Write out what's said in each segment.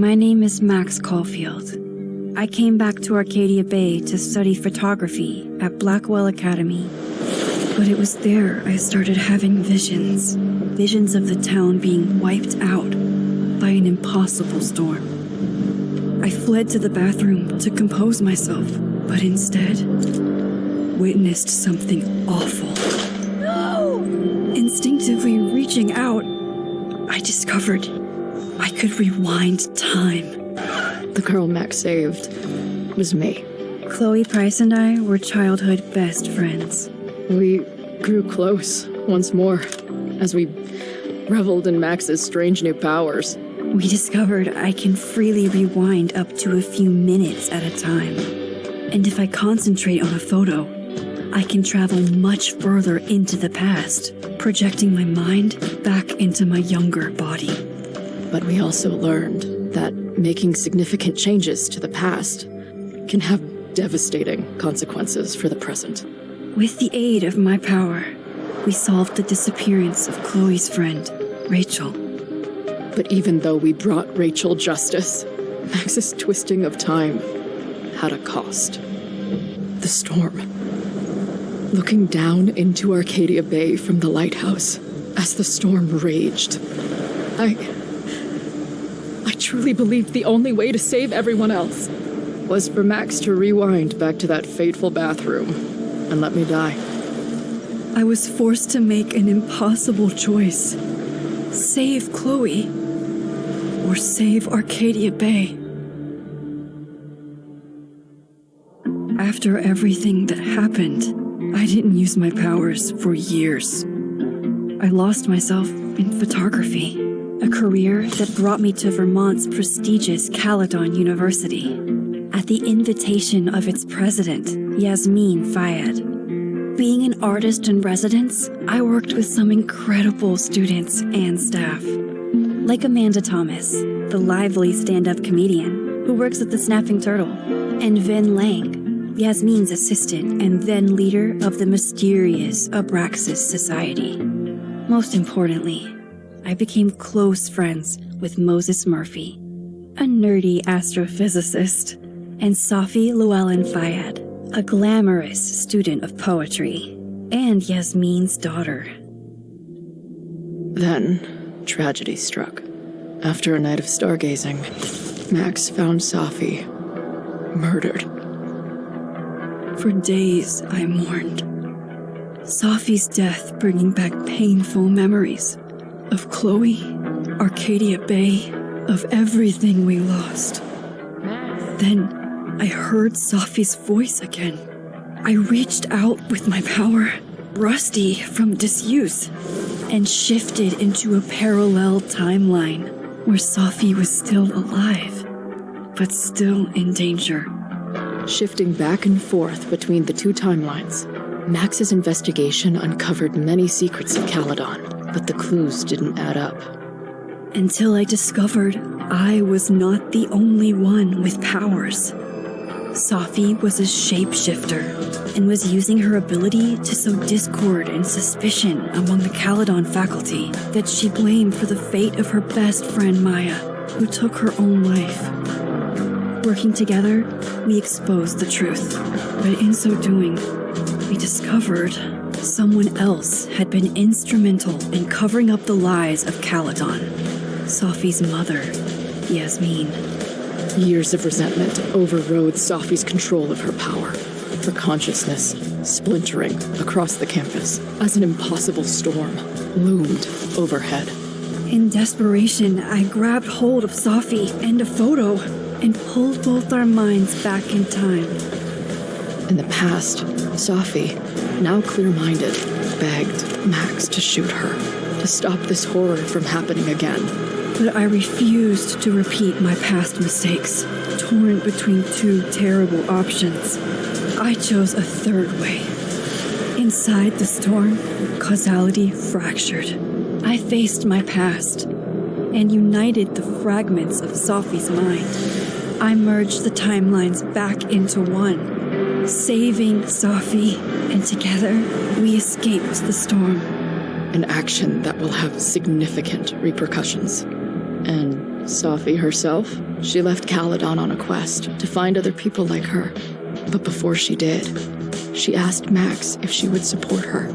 My name is Max Caulfield. I came back to Arcadia Bay to study photography at Blackwell Academy. But it was there I started having visions. Visions of the town being wiped out by an impossible storm. I fled to the bathroom to compose myself, but instead witnessed something awful. No! Instinctively reaching out, I discovered I could rewind time. The girl Max saved was me. Chloe Price and I were childhood best friends. We grew close once more as we reveled in Max's strange new powers. We discovered I can freely rewind up to a few minutes at a time. And if I concentrate on a photo, I can travel much further into the past, projecting my mind back into my younger body. But we also learned that making significant changes to the past can have devastating consequences for the present. With the aid of my power, we solved the disappearance of Chloe's friend, Rachel. But even though we brought Rachel justice, Max's twisting of time had a cost. The storm. Looking down into Arcadia Bay from the lighthouse as the storm raged, I truly believed the only way to save everyone else was for Max to rewind back to that fateful bathroom and let me die. I was forced to make an impossible choice. Save Chloe, or save Arcadia Bay. After everything that happened, I didn't use my powers for years. I lost myself in photography, a career that brought me to Vermont's prestigious Caledon University, at the invitation of its president, Yasmin Fayed. Being an artist in residence, I worked with some incredible students and staff. Like Amanda Thomas, the lively stand-up comedian who works at the Snapping Turtle, and Vin Lang, Yasmin's assistant and then leader of the mysterious Abraxas Society. Most importantly, I became close friends with Moses Murphy, a nerdy astrophysicist, and Safi Llewellyn Fayed, a glamorous student of poetry, and Yasmin's daughter. Then, tragedy struck. After a night of stargazing, Max found Safi murdered. For days, I mourned. Safi's death bringing back painful memories of Chloe, Arcadia Bay, of everything we lost. Then, I heard Safi's voice again. I reached out with my power, rusty from disuse, and shifted into a parallel timeline where Safi was still alive, but still in danger. Shifting back and forth between the two timelines, Max's investigation uncovered many secrets of Caledon, but the clues didn't add up. Until I discovered I was not the only one with powers. Safi was a shapeshifter and was using her ability to sow discord and suspicion among the Caledon faculty that she blamed for the fate of her best friend Maya, who took her own life. Working together, we exposed the truth, but in so doing, we discovered someone else had been instrumental in covering up the lies of Caledon. Safi's mother, Yasmin. Years of resentment overrode Safi's control of her power, her consciousness splintering across the campus as an impossible storm loomed overhead. In desperation, I grabbed hold of Safi and a photo and pulled both our minds back in time. In the past, Safi, now clear-minded, begged Max to shoot her, to stop this horror from happening again. But I refused to repeat my past mistakes, torn between two terrible options. I chose a third way. Inside the storm, causality fractured. I faced my past and united the fragments of Safi's mind. I merged the timelines back into one, saving Safi, and together we escaped the storm. An action that will have significant repercussions. And Safi herself, she left Caledon on a quest to find other people like her. But before she did, she asked Max if she would support her,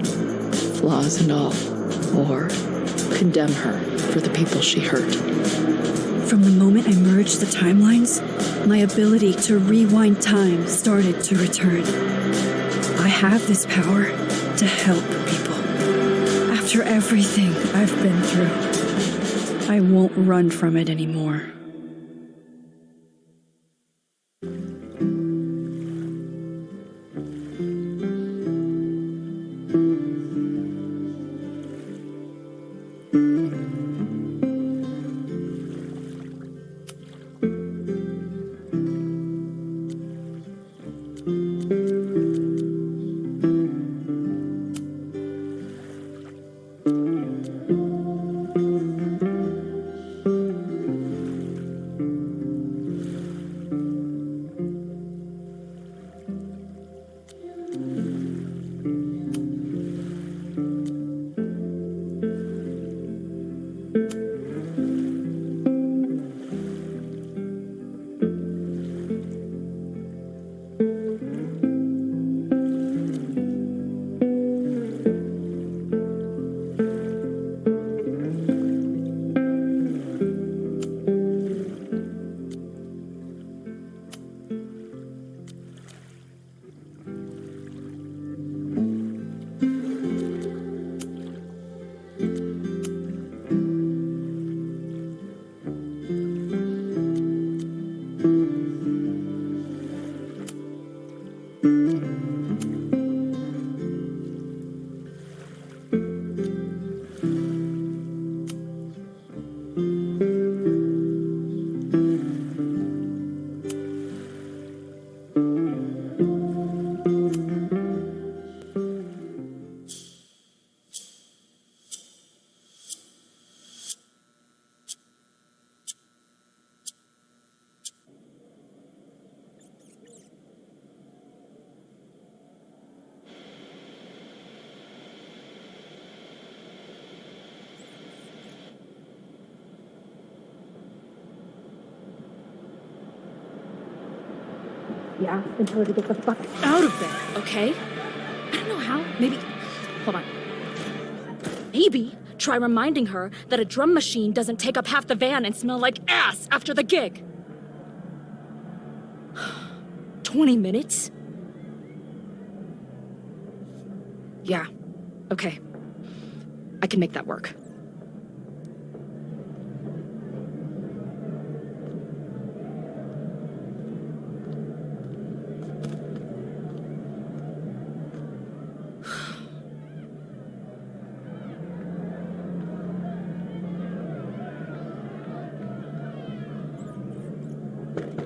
flaws and all, or condemn her for the people she hurt. From the moment I merged the timelines, my ability to rewind time started to return. I have this power to help people. After everything I've been through, I won't run from it anymore. Yeah, and tell her to get the fuck out of there, okay? I don't know how. Maybe. Hold on. Maybe try reminding her that a drum machine doesn't take up half the van and smell like ass after the gig. 20 minutes? Yeah, okay. I can make that work.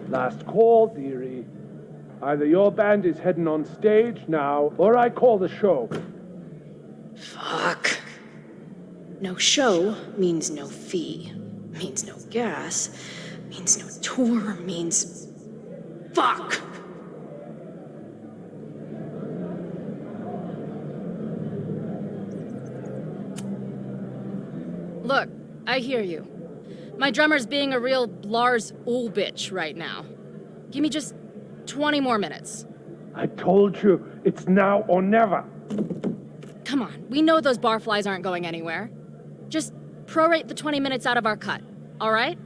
Last call, dearie. Either your band is heading on stage now, or I call the show. Fuck. No show means no fee, means no gas, means no tour, means... Fuck! Look, I hear you. My drummer's being a real Lars Ulrich right now. Give me just 20 more minutes. I told you, it's now or never. Come on, we know those barflies aren't going anywhere. Just prorate the 20 minutes out of our cut, all right?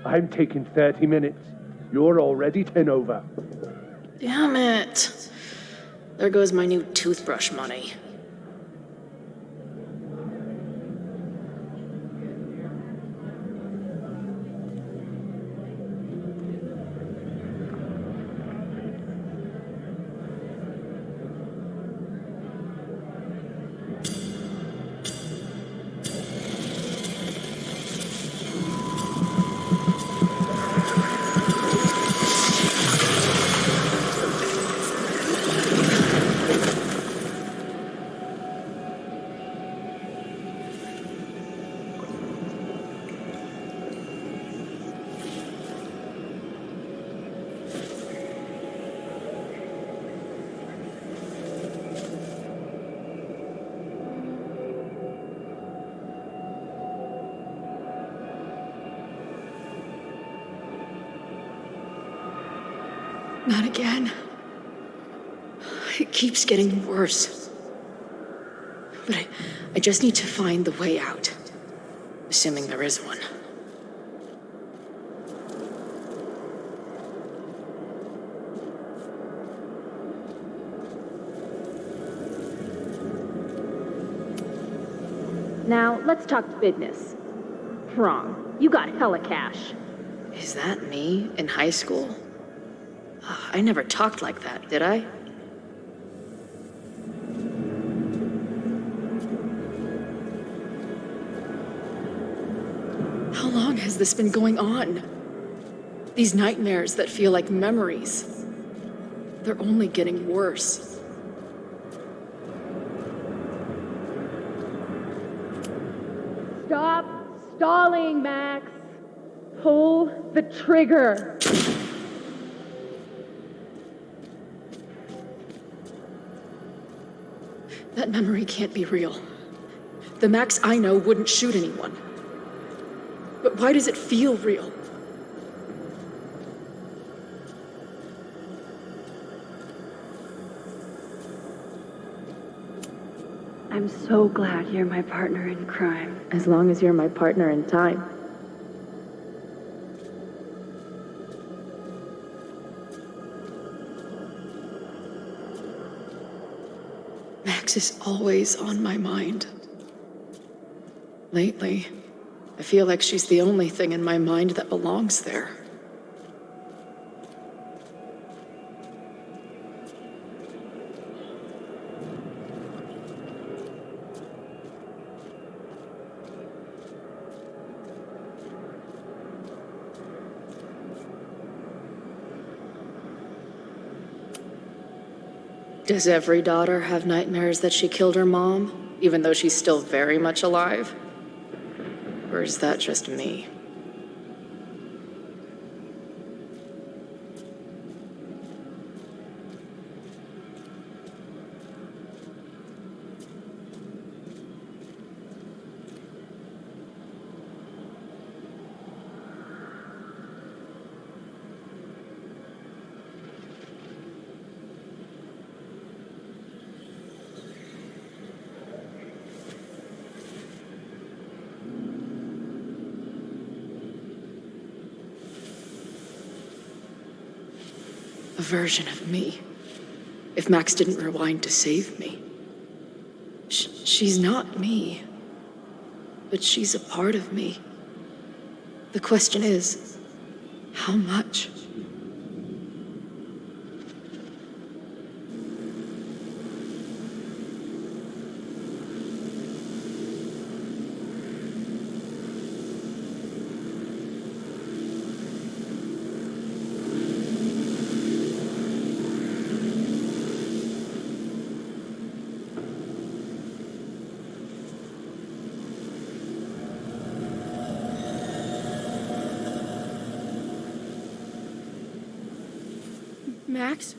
I'm taking 30 minutes. You're already 10 over. Damn it. There goes my new toothbrush money. Not again. It keeps getting worse. But I just need to find the way out. Assuming there is one. Now, let's talk business. Wrong. You got hella cash. Is that me in high school? I never talked like that, did I? How long has this been going on? These nightmares that feel like memories. They're only getting worse. Stop stalling, Max. Pull the trigger. That memory can't be real. The Max I know wouldn't shoot anyone. But why does it feel real? I'm so glad you're my partner in crime. As long as you're my partner in time. Max is always on my mind. Lately, I feel like she's the only thing in my mind that belongs there. Does every daughter have nightmares that she killed her mom, even though she's still very much alive? Or is that just me? A version of me. If Max didn't rewind to save me. She's not me. But she's a part of me. The question is, how much? Max?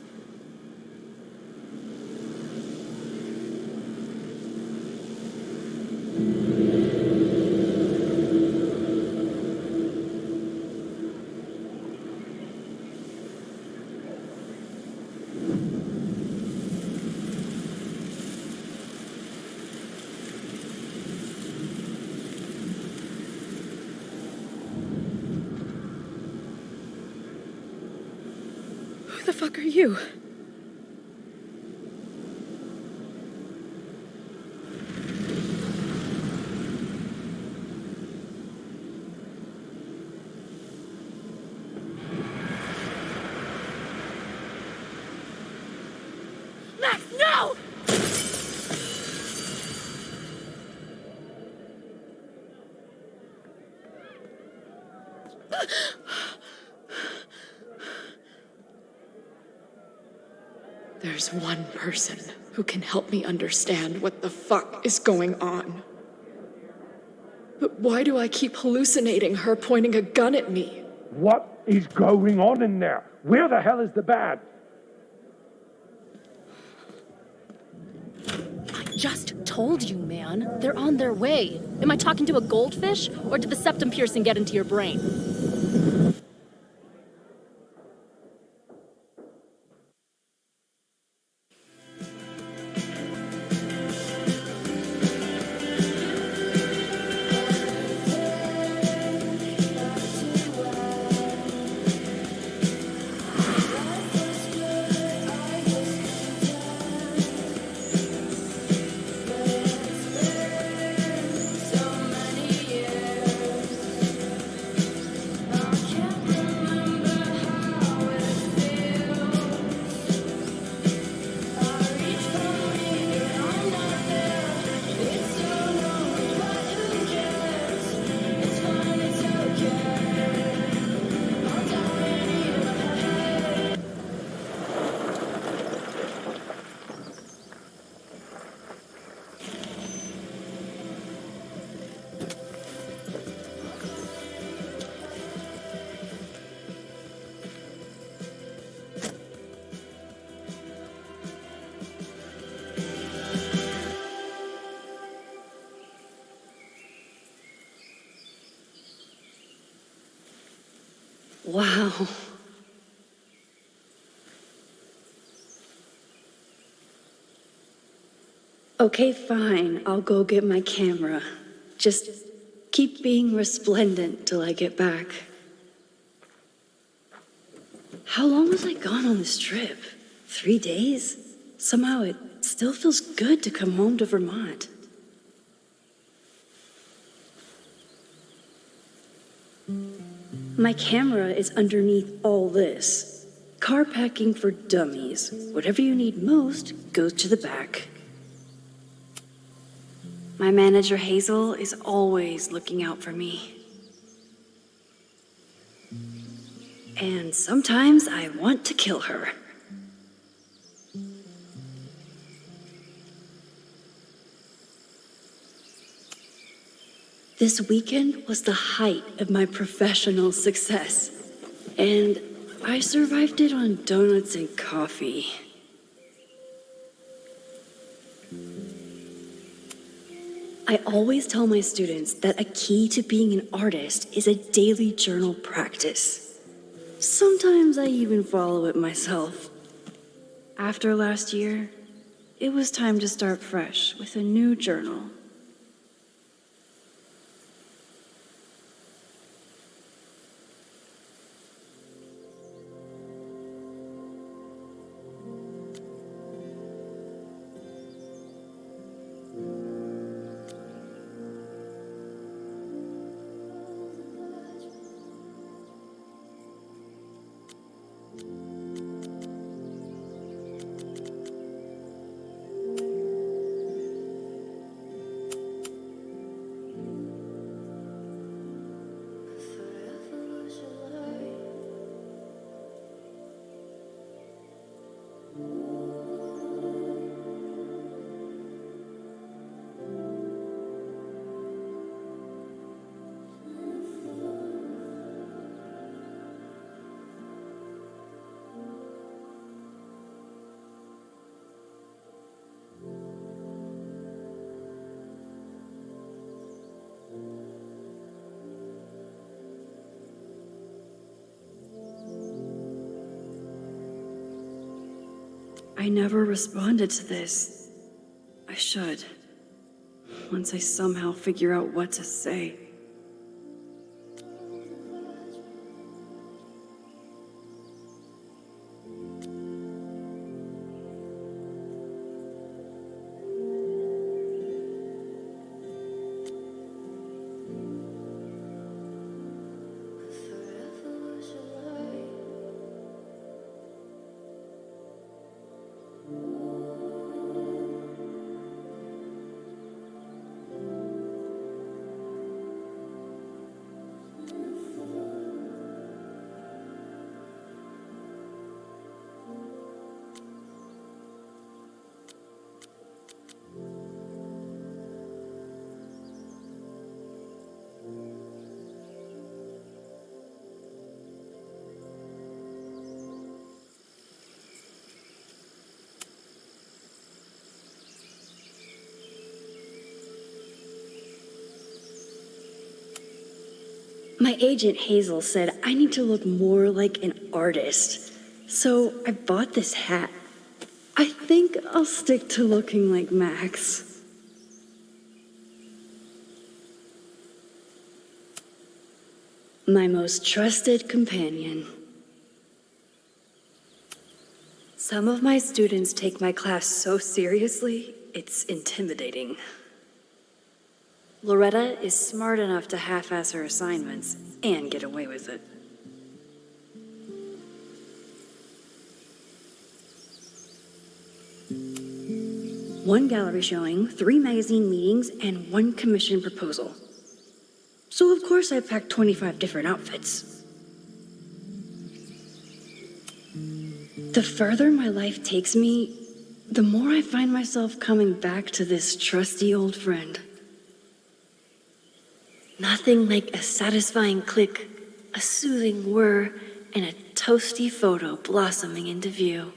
Who the fuck are you? Max, no! There's one person who can help me understand what the fuck is going on. But why do I keep hallucinating her pointing a gun at me? What is going on in there? Where the hell is the bad? I just told you, man. They're on their way. Am I talking to a goldfish, or did the septum piercing get into your brain? Wow. Okay, fine. I'll go get my camera. Just keep being resplendent till I get back. How long was I gone on this trip? 3 days? Somehow it still feels good to come home to Vermont. My camera is underneath all this. Car packing for dummies. Whatever you need most goes to the back. My manager Hazel is always looking out for me. And sometimes I want to kill her. This weekend was the height of my professional success, and I survived it on donuts and coffee. I always tell my students that a key to being an artist is a daily journal practice. Sometimes I even follow it myself. After last year, it was time to start fresh with a new journal. I never responded to this. I should. Once I somehow figure out what to say. My agent Hazel said I need to look more like an artist, so I bought this hat. I think I'll stick to looking like Max. My most trusted companion. Some of my students take my class so seriously, it's intimidating. Loretta is smart enough to half-ass her assignments and get away with it. One gallery showing, 3 magazine meetings, and 1 commission proposal. So of course I packed 25 different outfits. The further my life takes me, the more I find myself coming back to this trusty old friend. Nothing like a satisfying click, a soothing whir, and a toasty photo blossoming into view.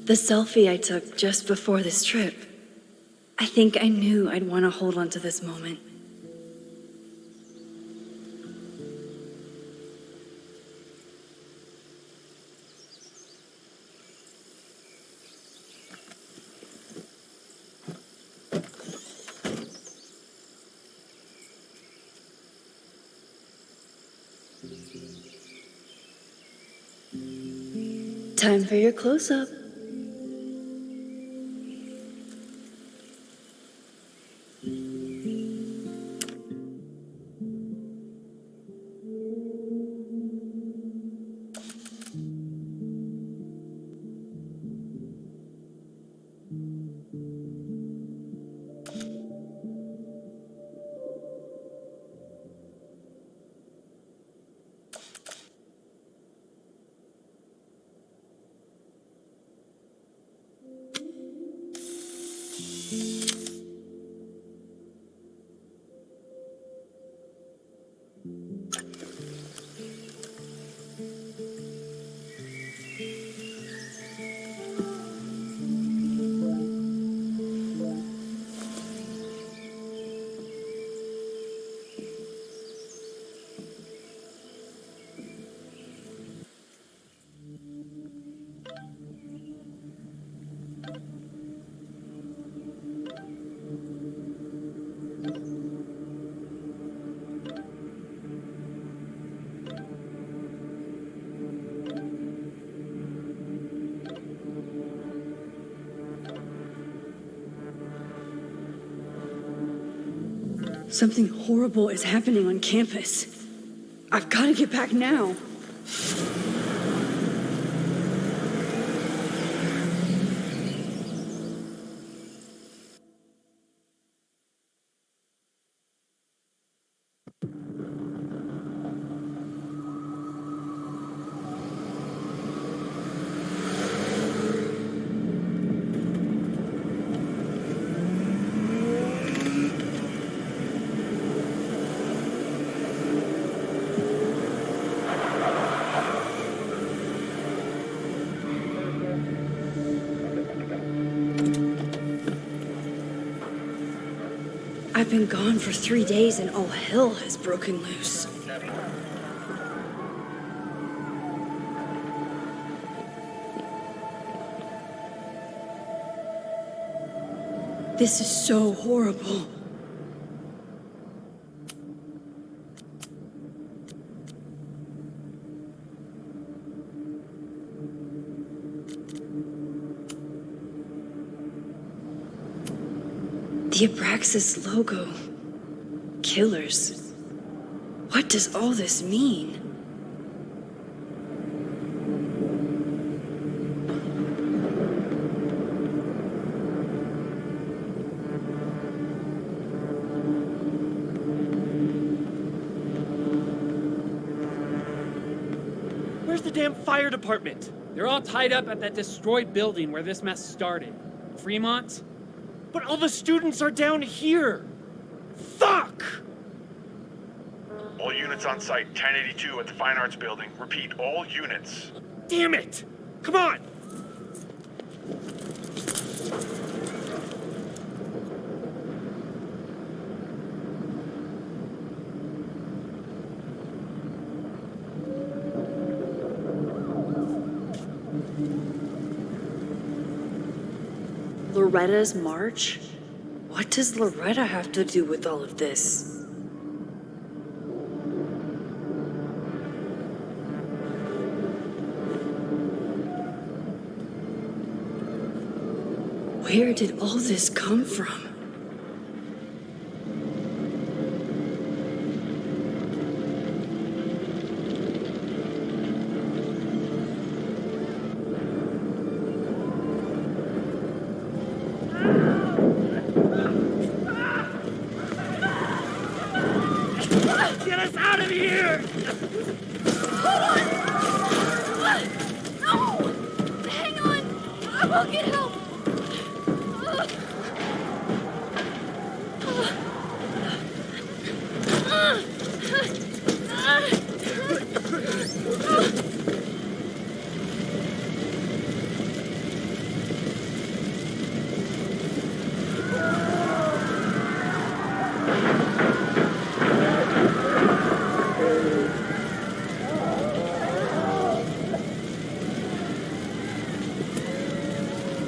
The selfie I took just before this trip. I think I knew I'd want to hold on to this moment. Time for your close-up. Something horrible is happening on campus. I've got to get back now. I've been gone for 3 days and all hell has broken loose. This is so horrible. The Abraxas logo. Killers. What does all this mean? Where's the damn fire department? They're all tied up at that destroyed building where this mess started. Fremont? But all the students are down here! Fuck! All units on site, 1082 at the Fine Arts Building. Repeat, all units. Damn it! Come on! Loretta's march? What does Loretta have to do with all of this? Where did all this come from? Get us out of here! No! Hang on! I will get help!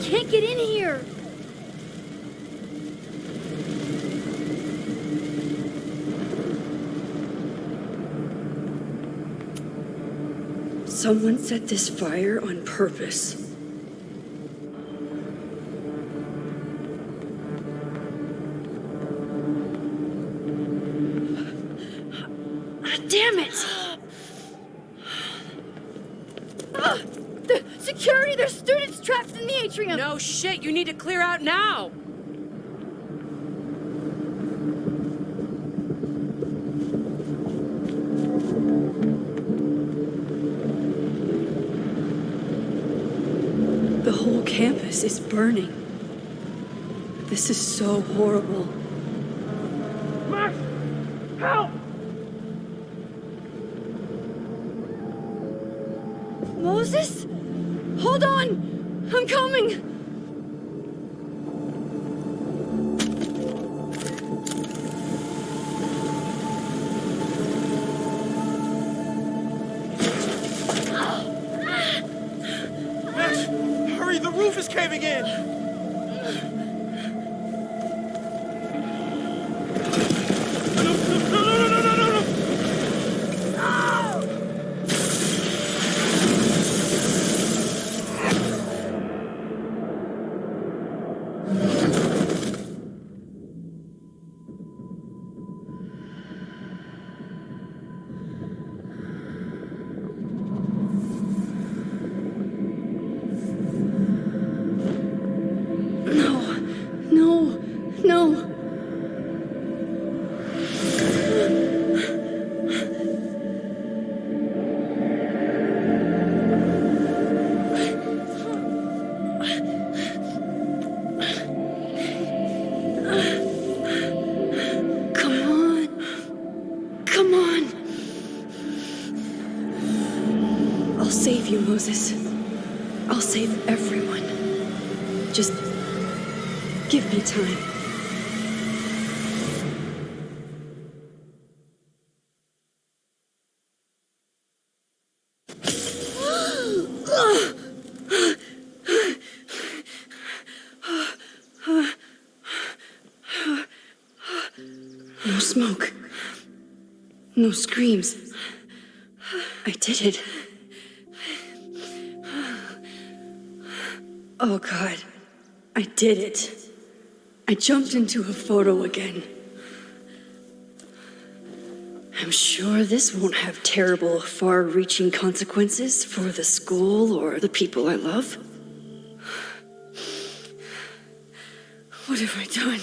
can't get in here! Someone set this fire on purpose. Damn it! The security! There's students trapped in the atrium! No shit, you need to clear out now! The whole campus is burning. This is so horrible. Max! Help! Moses? Hold on! I'm coming! Max, hurry, the roof is caving in! No! No. Come on. I'll save you, Moses. I'll save everyone. Just give me time. No smoke. No screams. I did it. Oh God. I did it. I jumped into a photo again. I'm sure this won't have terrible, far-reaching consequences for the school or the people I love. What have I done?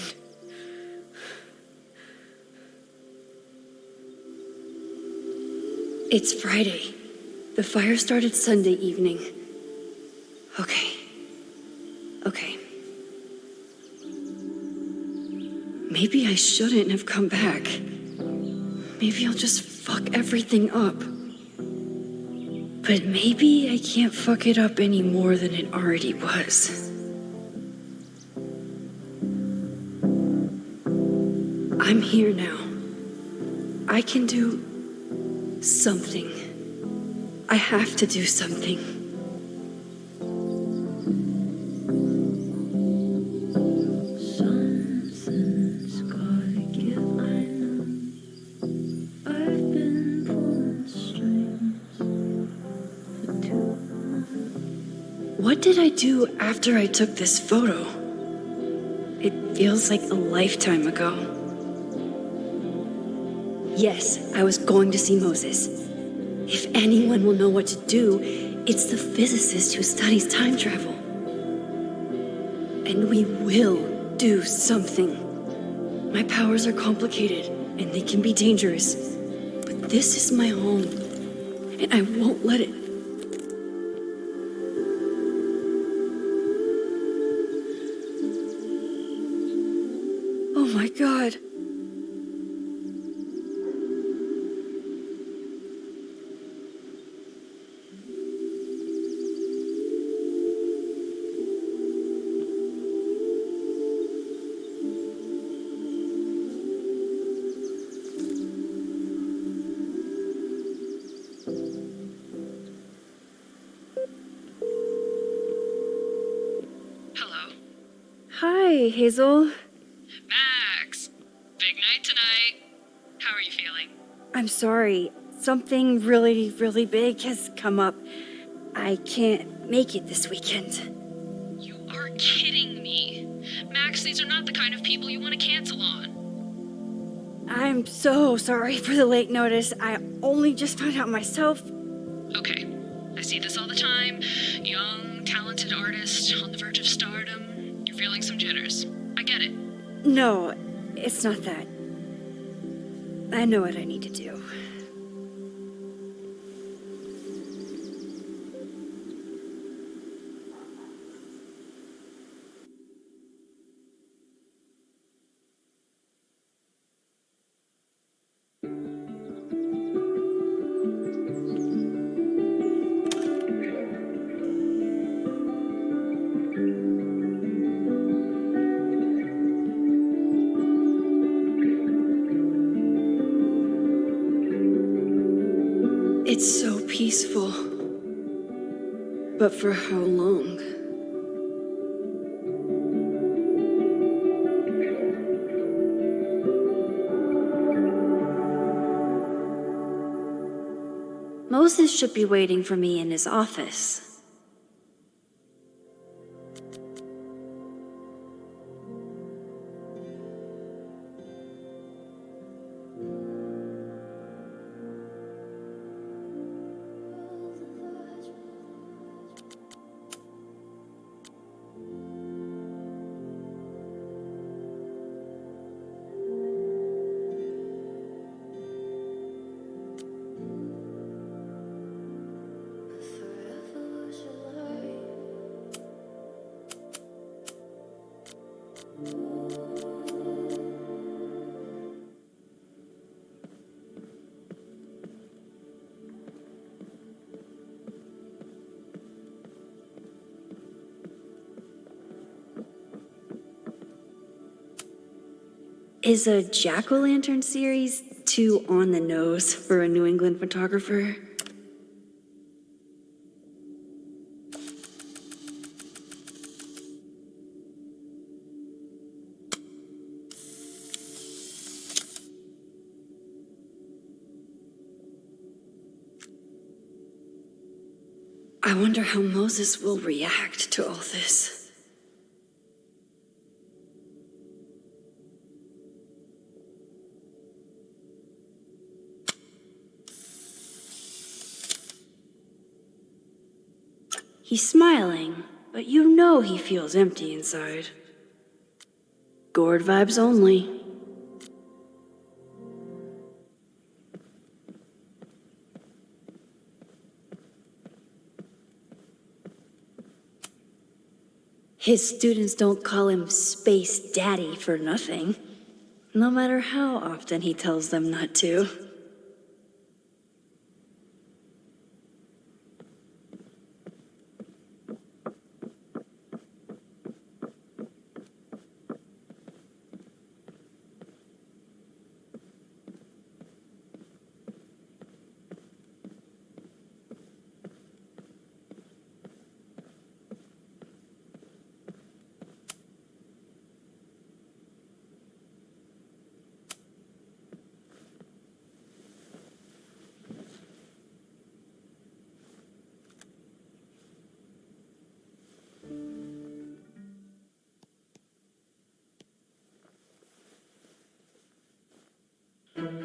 It's Friday. The fire started Sunday evening. Okay. Maybe I shouldn't have come back. Maybe I'll just fuck everything up. But maybe I can't fuck it up any more than it already was. I'm here now. I can do something. I have to do something. Something's gotta give, I know. I've been pulling strings for too long. What did I do after I took this photo? It feels like a lifetime ago. Yes, I was going to see Moses. If anyone will know what to do, it's the physicist who studies time travel. And we will do something. My powers are complicated, and they can be dangerous. But this is my home, and I won't let it. Oh my God. Hi, Hazel. Max! Big night tonight. How are you feeling? I'm sorry. Something really, really big has come up. I can't make it this weekend. You are kidding me. Max, these are not the kind of people you want to cancel on. I'm so sorry for the late notice. I only just found out myself. Okay, I see this all the time. Young, talented artist on the verge of stardom. You're feeling some jitters. I get it. No, it's not that. I know what I need to do. It's so peaceful. But for how long? Moses should be waiting for me in his office. Is a jack-o'-lantern series too on the nose for a New England photographer? I wonder how Moses will react to all this. He's smiling, but you know he feels empty inside. Gourd vibes only. His students don't call him Space Daddy for nothing, no matter how often he tells them not to.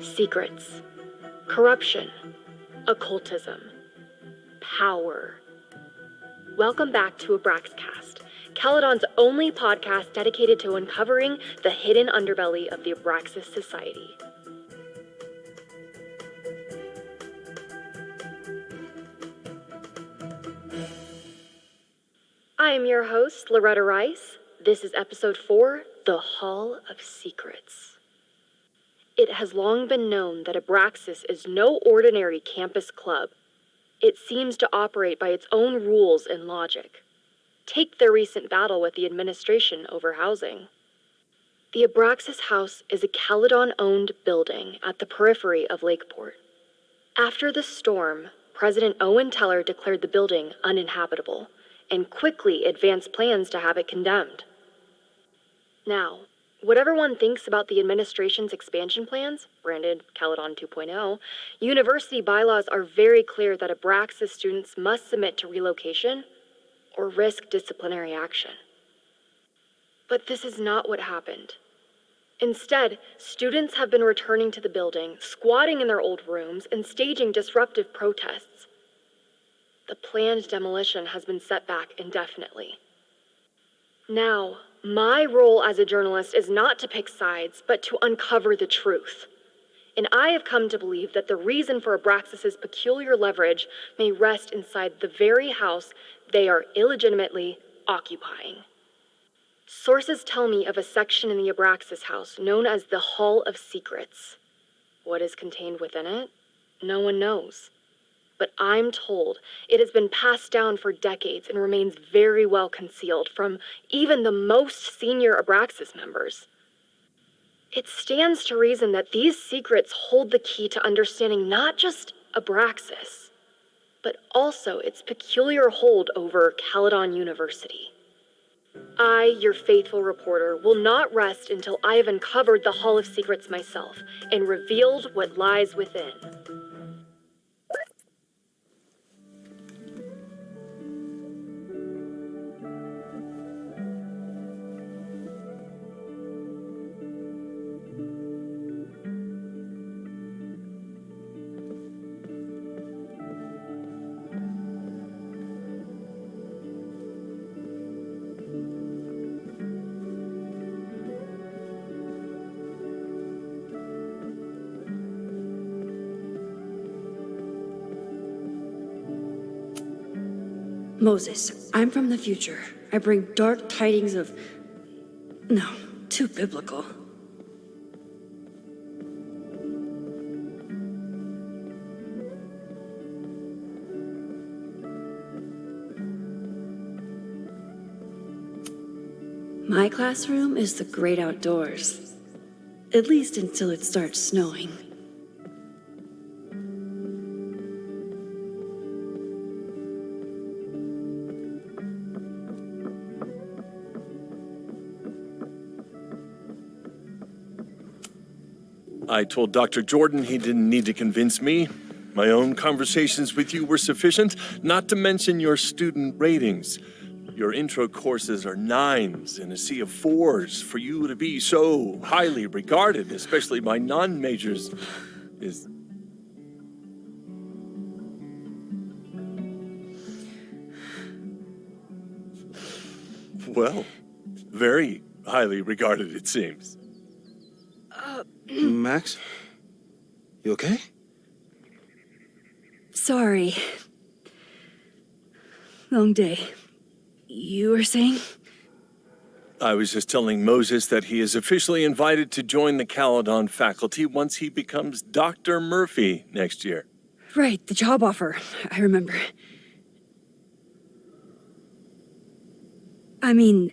Secrets, corruption, occultism, power. Welcome back to Abraxcast, Caledon's only podcast dedicated to uncovering the hidden underbelly of the Abraxas Society. I am your host, Loretta Rice. This is episode 4, The Hall of Secrets. It has long been known that Abraxas is no ordinary campus club. It seems to operate by its own rules and logic. Take their recent battle with the administration over housing. The Abraxas House is a Caledon-owned building at the periphery of Lakeport. After the storm, President Owen Teller declared the building uninhabitable and quickly advanced plans to have it condemned. Now, whatever one thinks about the administration's expansion plans, branded Caledon 2.0, university bylaws are very clear that Abraxas students must submit to relocation or risk disciplinary action. But this is not what happened. Instead, students have been returning to the building, squatting in their old rooms, and staging disruptive protests. The planned demolition has been set back indefinitely. Now, my role as a journalist is not to pick sides, but to uncover the truth. And I have come to believe that the reason for Abraxas's peculiar leverage may rest inside the very house they are illegitimately occupying. Sources tell me of a section in the Abraxas house known as the Hall of Secrets. What is contained within it? No one knows. But I'm told it has been passed down for decades and remains very well concealed from even the most senior Abraxas members. It stands to reason that these secrets hold the key to understanding not just Abraxas, but also its peculiar hold over Caledon University. I, your faithful reporter, will not rest until I have uncovered the Hall of Secrets myself and revealed what lies within. Moses, I'm from the future. I bring dark tidings of... No, too biblical. My classroom is the great outdoors. At least until it starts snowing. I told Dr. Jordan he didn't need to convince me. My own conversations with you were sufficient, not to mention your student ratings. Your intro courses are 9s in a sea of 4s. For you to be so highly regarded, especially by non-majors, is... Well, very highly regarded, it seems. Max? You okay? Sorry. Long day. You were saying? I was just telling Moses that he is officially invited to join the Caledon faculty once he becomes Dr. Murphy next year. Right, the job offer. I remember. I mean...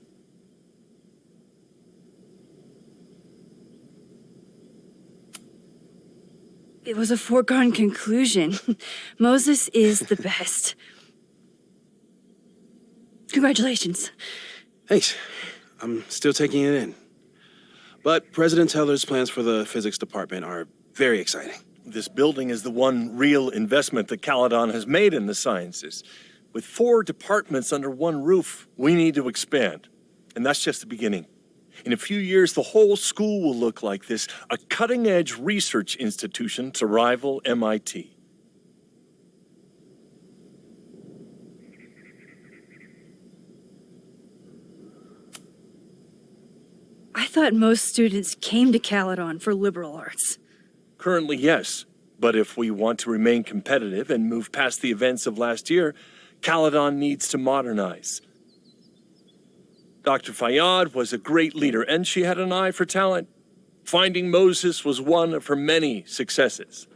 It was a foregone conclusion. Moses is the best. Congratulations. Thanks. I'm still taking it in. But President Teller's plans for the physics department are very exciting. This building is the one real investment that Caledon has made in the sciences. With 4 departments under one roof, we need to expand. And that's just the beginning. In a few years, the whole school will look like this, a cutting-edge research institution to rival MIT. I thought most students came to Caledon for liberal arts. Currently, yes. But if we want to remain competitive and move past the events of last year, Caledon needs to modernize. Dr. Fayyad was a great leader, and she had an eye for talent. Finding Moses was one of her many successes.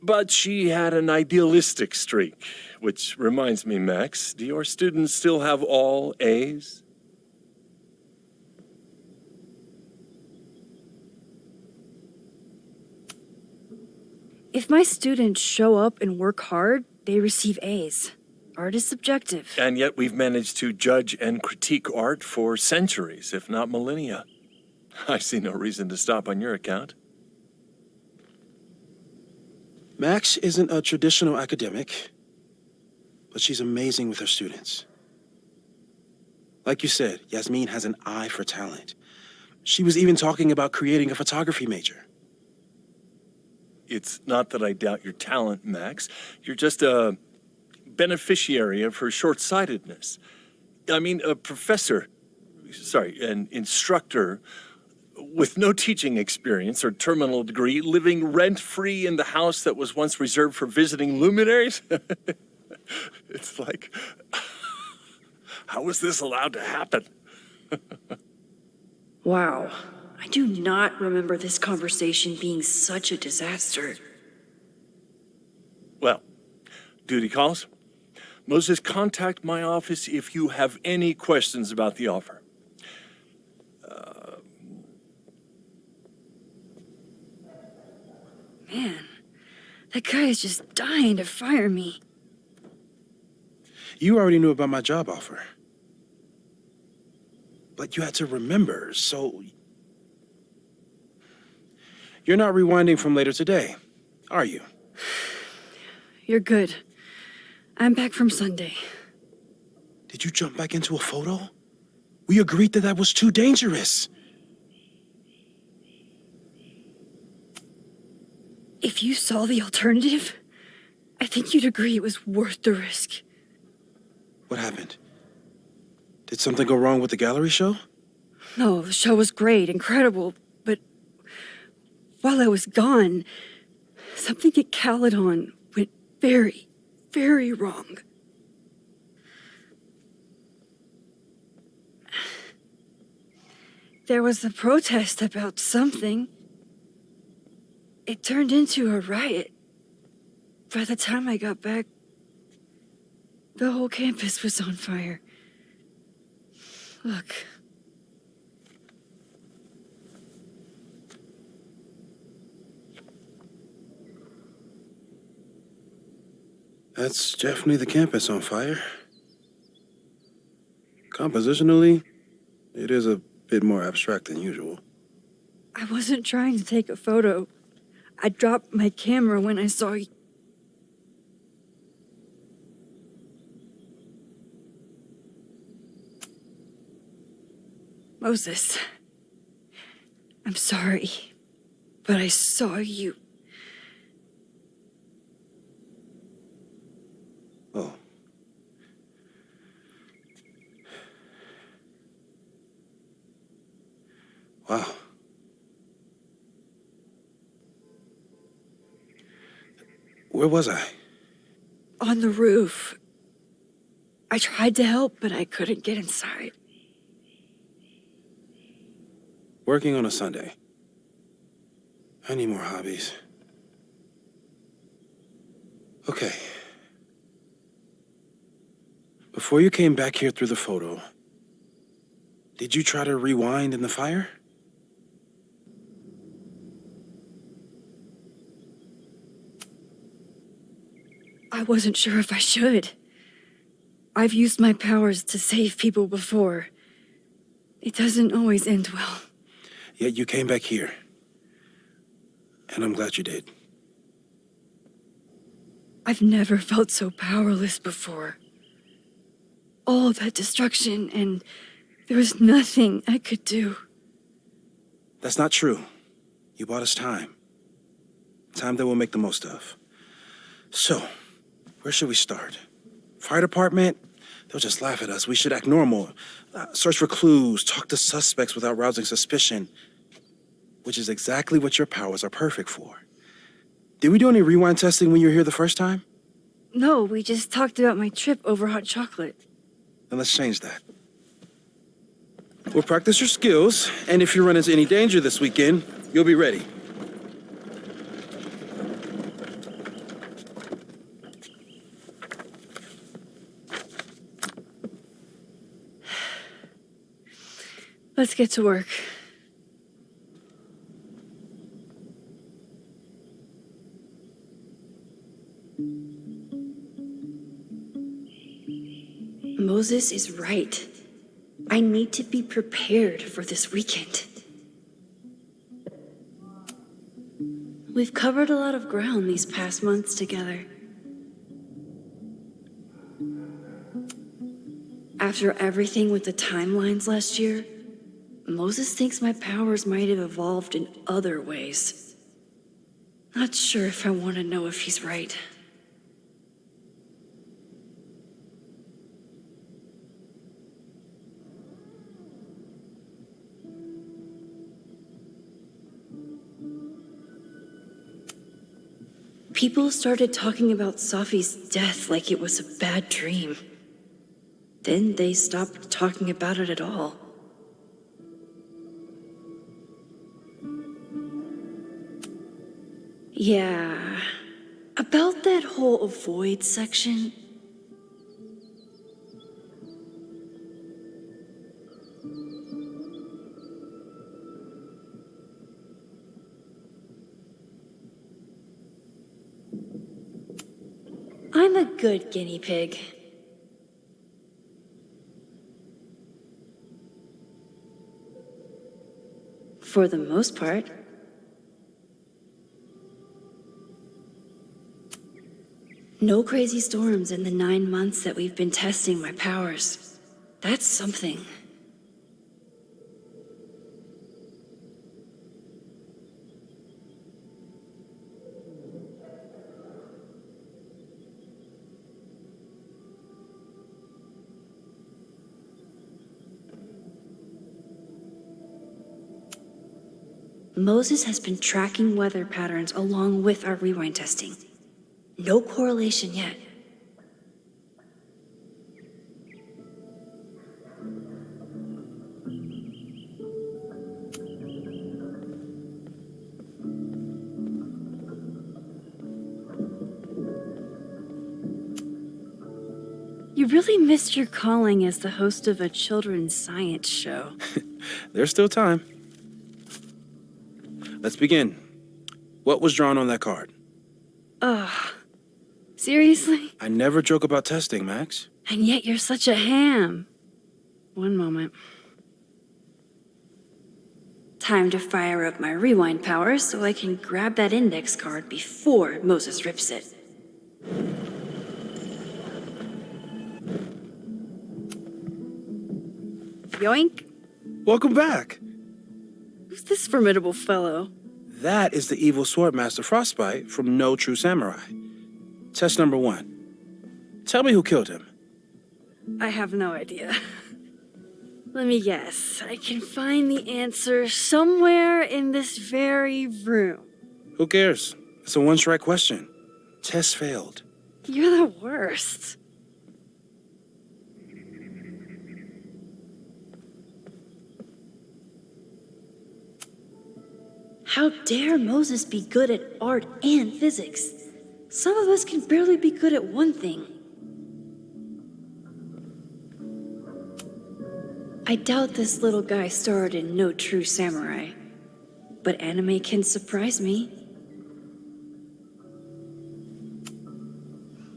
But she had an idealistic streak, which reminds me, Max, do your students still have all A's? If my students show up and work hard, they receive A's. Art is subjective. And yet we've managed to judge and critique art for centuries, if not millennia. I see no reason to stop on your account. Max isn't a traditional academic, but she's amazing with her students. Like you said, Yasmin has an eye for talent. She was even talking about creating a photography major. It's not that I doubt your talent, Max. You're just a beneficiary of her short-sightedness. I mean, an instructor with no teaching experience or terminal degree, living rent-free in the house that was once reserved for visiting luminaries? It's like, how was this allowed to happen? Wow. I do not remember this conversation being such a disaster. Well, duty calls. Moses, contact my office if you have any questions about the offer. Man, that guy is just dying to fire me. You already knew about my job offer. But you had to remember, so... You're not rewinding from later today, are you? You're good. I'm back from Sunday. Did you jump back into a photo? We agreed that that was too dangerous. If you saw the alternative, I think you'd agree it was worth the risk. What happened? Did something go wrong with the gallery show? No, the show was great, incredible, but while I was gone, something at Caledon went very, very wrong. There was a protest about something. It turned into a riot. By the time I got back, the whole campus was on fire. Look. That's definitely the campus on fire. Compositionally, it is a bit more abstract than usual. I wasn't trying to take a photo. I dropped my camera when I saw you. Moses, I'm sorry, but I saw you. Oh. Wow. Where was I? On the roof. I tried to help, but I couldn't get inside. Working on a Sunday. I need more hobbies. Okay. Before you came back here through the photo, did you try to rewind in the fire? I wasn't sure if I should. I've used my powers to save people before. It doesn't always end well. Yet you came back here. And I'm glad you did. I've never felt so powerless before. All that destruction, and there was nothing I could do. That's not true. You bought us time. Time that we'll make the most of. So, where should we start? Fire department? They'll just laugh at us. We should act normal. Search for clues, talk to suspects without rousing suspicion. Which is exactly what your powers are perfect for. Did we do any rewind testing when you were here the first time? No, we just talked about my trip over hot chocolate. Then let's change that. We'll practice your skills, and if you run into any danger this weekend, you'll be ready. Let's get to work. Moses is right. I need to be prepared for this weekend. We've covered a lot of ground these past months together. After everything with the timelines last year, Moses thinks my powers might have evolved in other ways. Not sure if I want to know if he's right. People started talking about Safi's death like it was a bad dream. Then they stopped talking about it at all. Yeah, about that whole avoid section. I'm a good guinea pig. For the most part. No crazy storms in the 9 months that we've been testing my powers. That's something. Moses has been tracking weather patterns along with our rewind testing. No correlation yet. You really missed your calling as the host of a children's science show. There's still time. Let's begin. What was drawn on that card? Seriously? I never joke about testing, Max. And yet you're such a ham. One moment. Time to fire up my rewind powers so I can grab that index card before Moses rips it. Yoink! Welcome back. Who's this formidable fellow? That is the evil Swordmaster Frostbite from No True Samurai. Test number 1. Tell me who killed him. I have no idea. Let me guess. I can find the answer somewhere in this very room. Who cares? It's a one-strike question. Test failed. You're the worst. How dare Moses be good at art and physics? Some of us can barely be good at one thing. I doubt this little guy starred in No True Samurai, but anime can surprise me.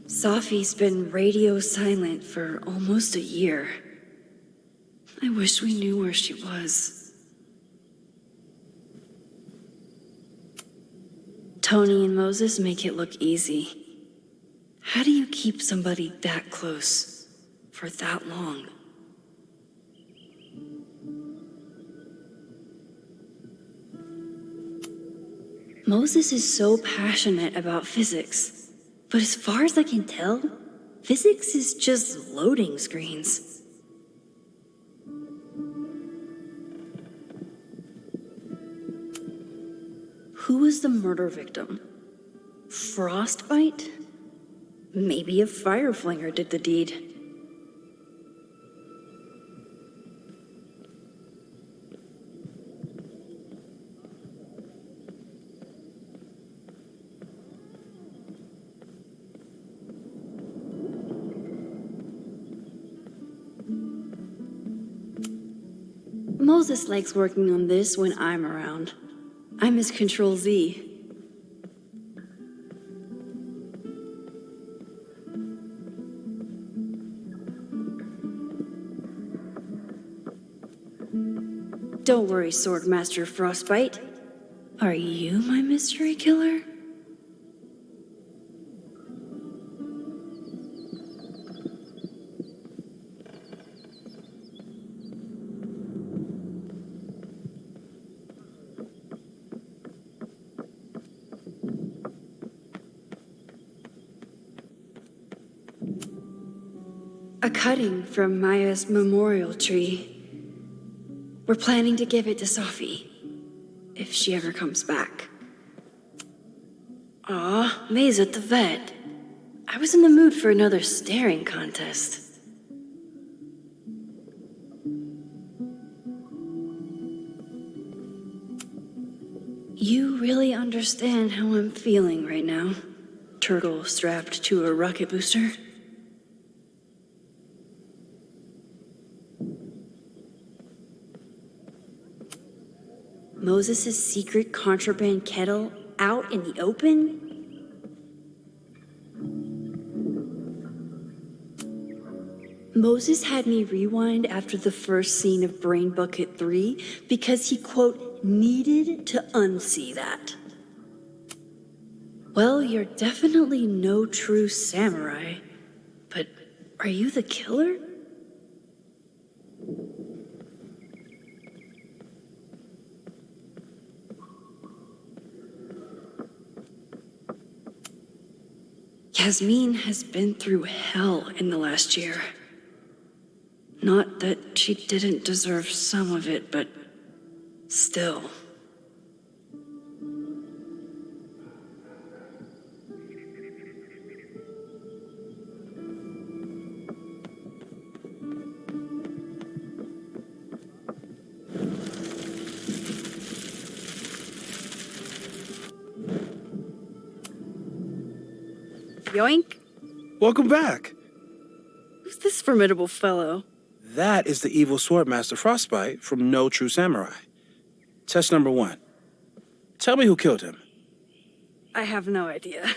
Safi's been radio silent for almost a year. I wish we knew where she was. Tony and Moses make it look easy. How do you keep somebody that close for that long? Moses is so passionate about physics, but as far as I can tell, physics is just loading screens. Who was the murder victim? Frostbite? Maybe a fire flinger did the deed. Moses likes working on this when I'm around. I'm his Control Z. Don't worry, Swordmaster Frostbite. Are you my mystery killer? A cutting from Maya's memorial tree. We're planning to give it to Sophie, if she ever comes back. Aw, May's at the vet. I was in the mood for another staring contest. You really understand how I'm feeling right now? Turtle strapped to a rocket booster? Moses' secret contraband kettle out in the open? Moses had me rewind after the first scene of Brain Bucket 3 because he, quote, needed to unsee that. Well, you're definitely no true samurai, but are you the killer? Yasmin has been through hell in the last year. Not that she didn't deserve some of it, but still. Yoink! Welcome back. Who's this formidable fellow? That is the evil Swordmaster Frostbite from No True Samurai. Test number 1. Tell me who killed him. I have no idea.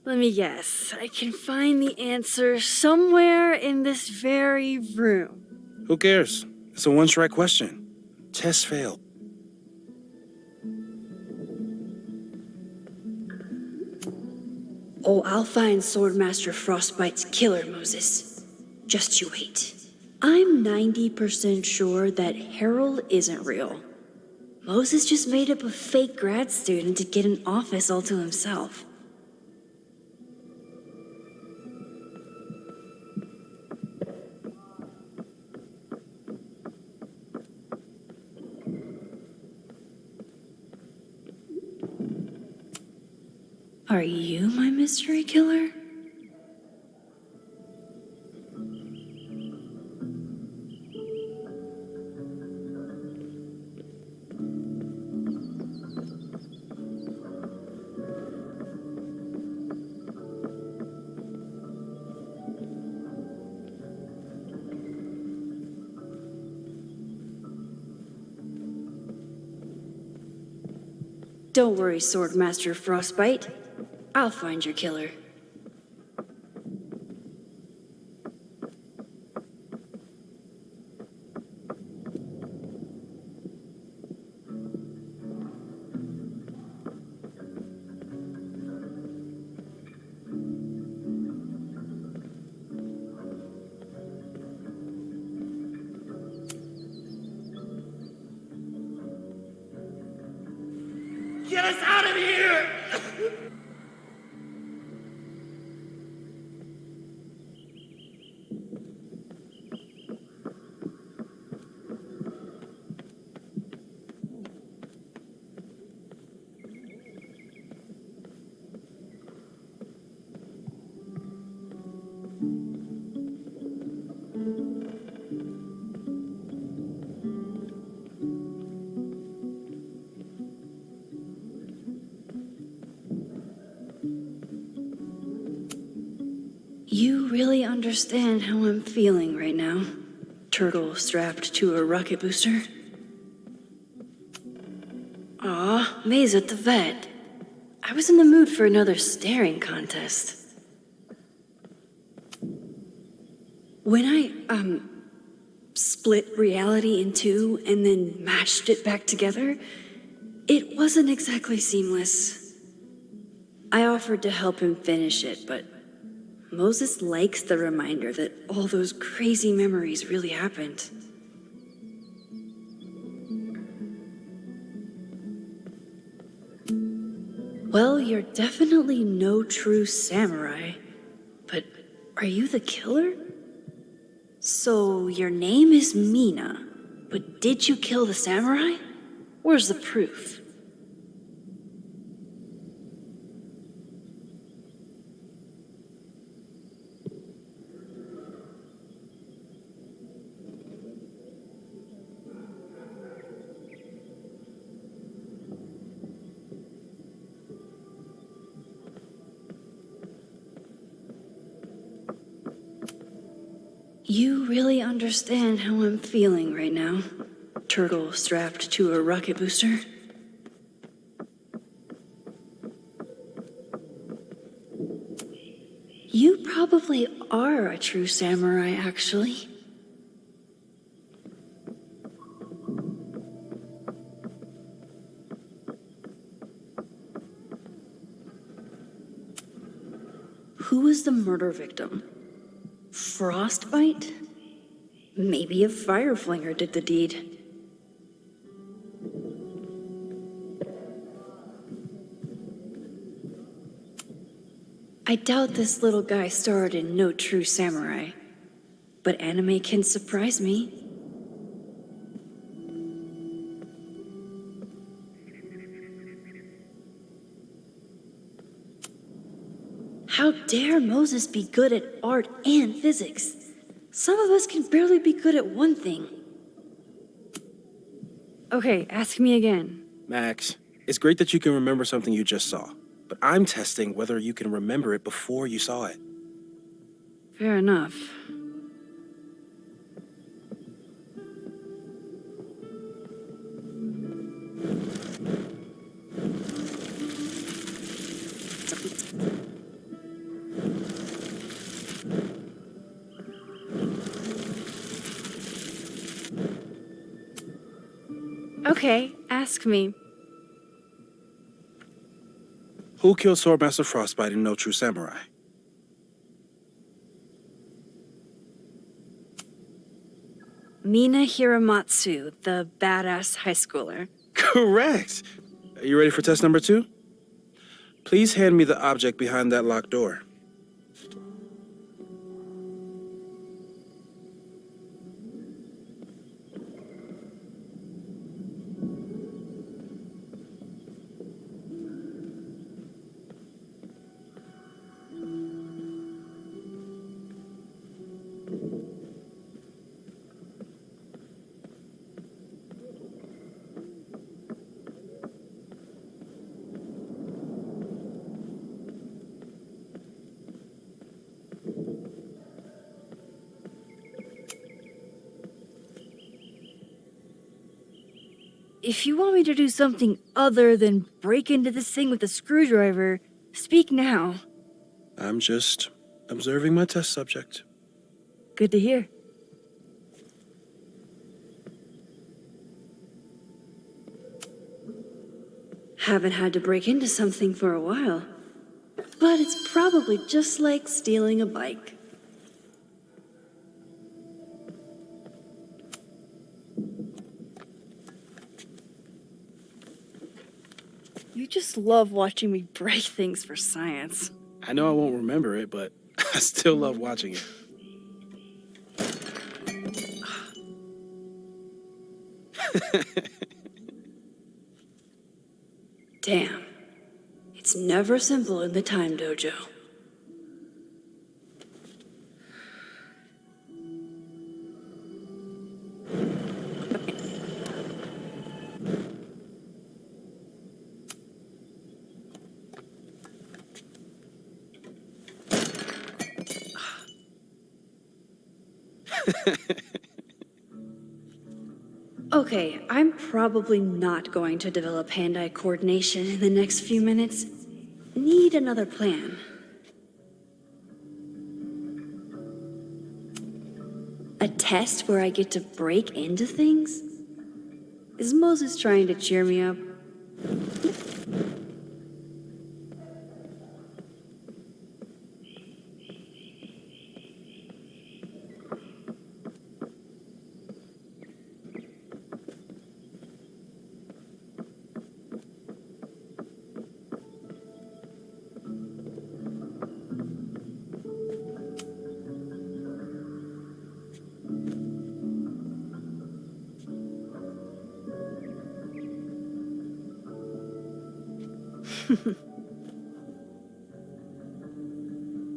Let me guess. I can find the answer somewhere in this very room. Who cares? It's a one-strike question. Test failed. Oh, I'll find Swordmaster Frostbite's killer, Moses. Just you wait. I'm 90% sure that Harold isn't real. Moses just made up a fake grad student to get an office all to himself. Are you my mystery killer? Don't worry, Swordmaster Frostbite. I'll find your killer. Get us out of here! You really understand how I'm feeling right now? Turtle strapped to a rocket booster? Aw, May's at the vet. I was in the mood for another staring contest. When I, split reality in two and then mashed it back together, it wasn't exactly seamless. I offered to help him finish it, but Moses likes the reminder that all those crazy memories really happened. Well, you're definitely no true samurai, but are you the killer? So your name is Mina, but did you kill the samurai? Where's the proof? You really understand how I'm feeling right now, turtle strapped to a rocket booster? You probably are a true samurai, actually. Who was the murder victim? Frostbite? Maybe a fire flinger did the deed. I doubt this little guy starred in No True Samurai, but anime can surprise me. How dare Moses be good at art and physics? Some of us can barely be good at one thing. Okay, ask me again. Max, it's great that you can remember something you just saw, but I'm testing whether you can remember it before you saw it. Fair enough. Okay, ask me. Who killed Swordmaster Frostbite in No True Samurai? Mina Hiramatsu, the badass high schooler. Correct! Are you ready for test number 2? Please hand me the object behind that locked door. If you want me to do something other than break into this thing with a screwdriver, speak now. I'm just observing my test subject. Good to hear. Haven't had to break into something for a while, but it's probably just like stealing a bike. You just love watching me break things for science. I know I won't remember it, but I still love watching it. Damn. It's never simple in the time dojo. Okay, I'm probably not going to develop hand-eye coordination in the next few minutes. Need another plan. A test where I get to break into things? Is Moses trying to cheer me up?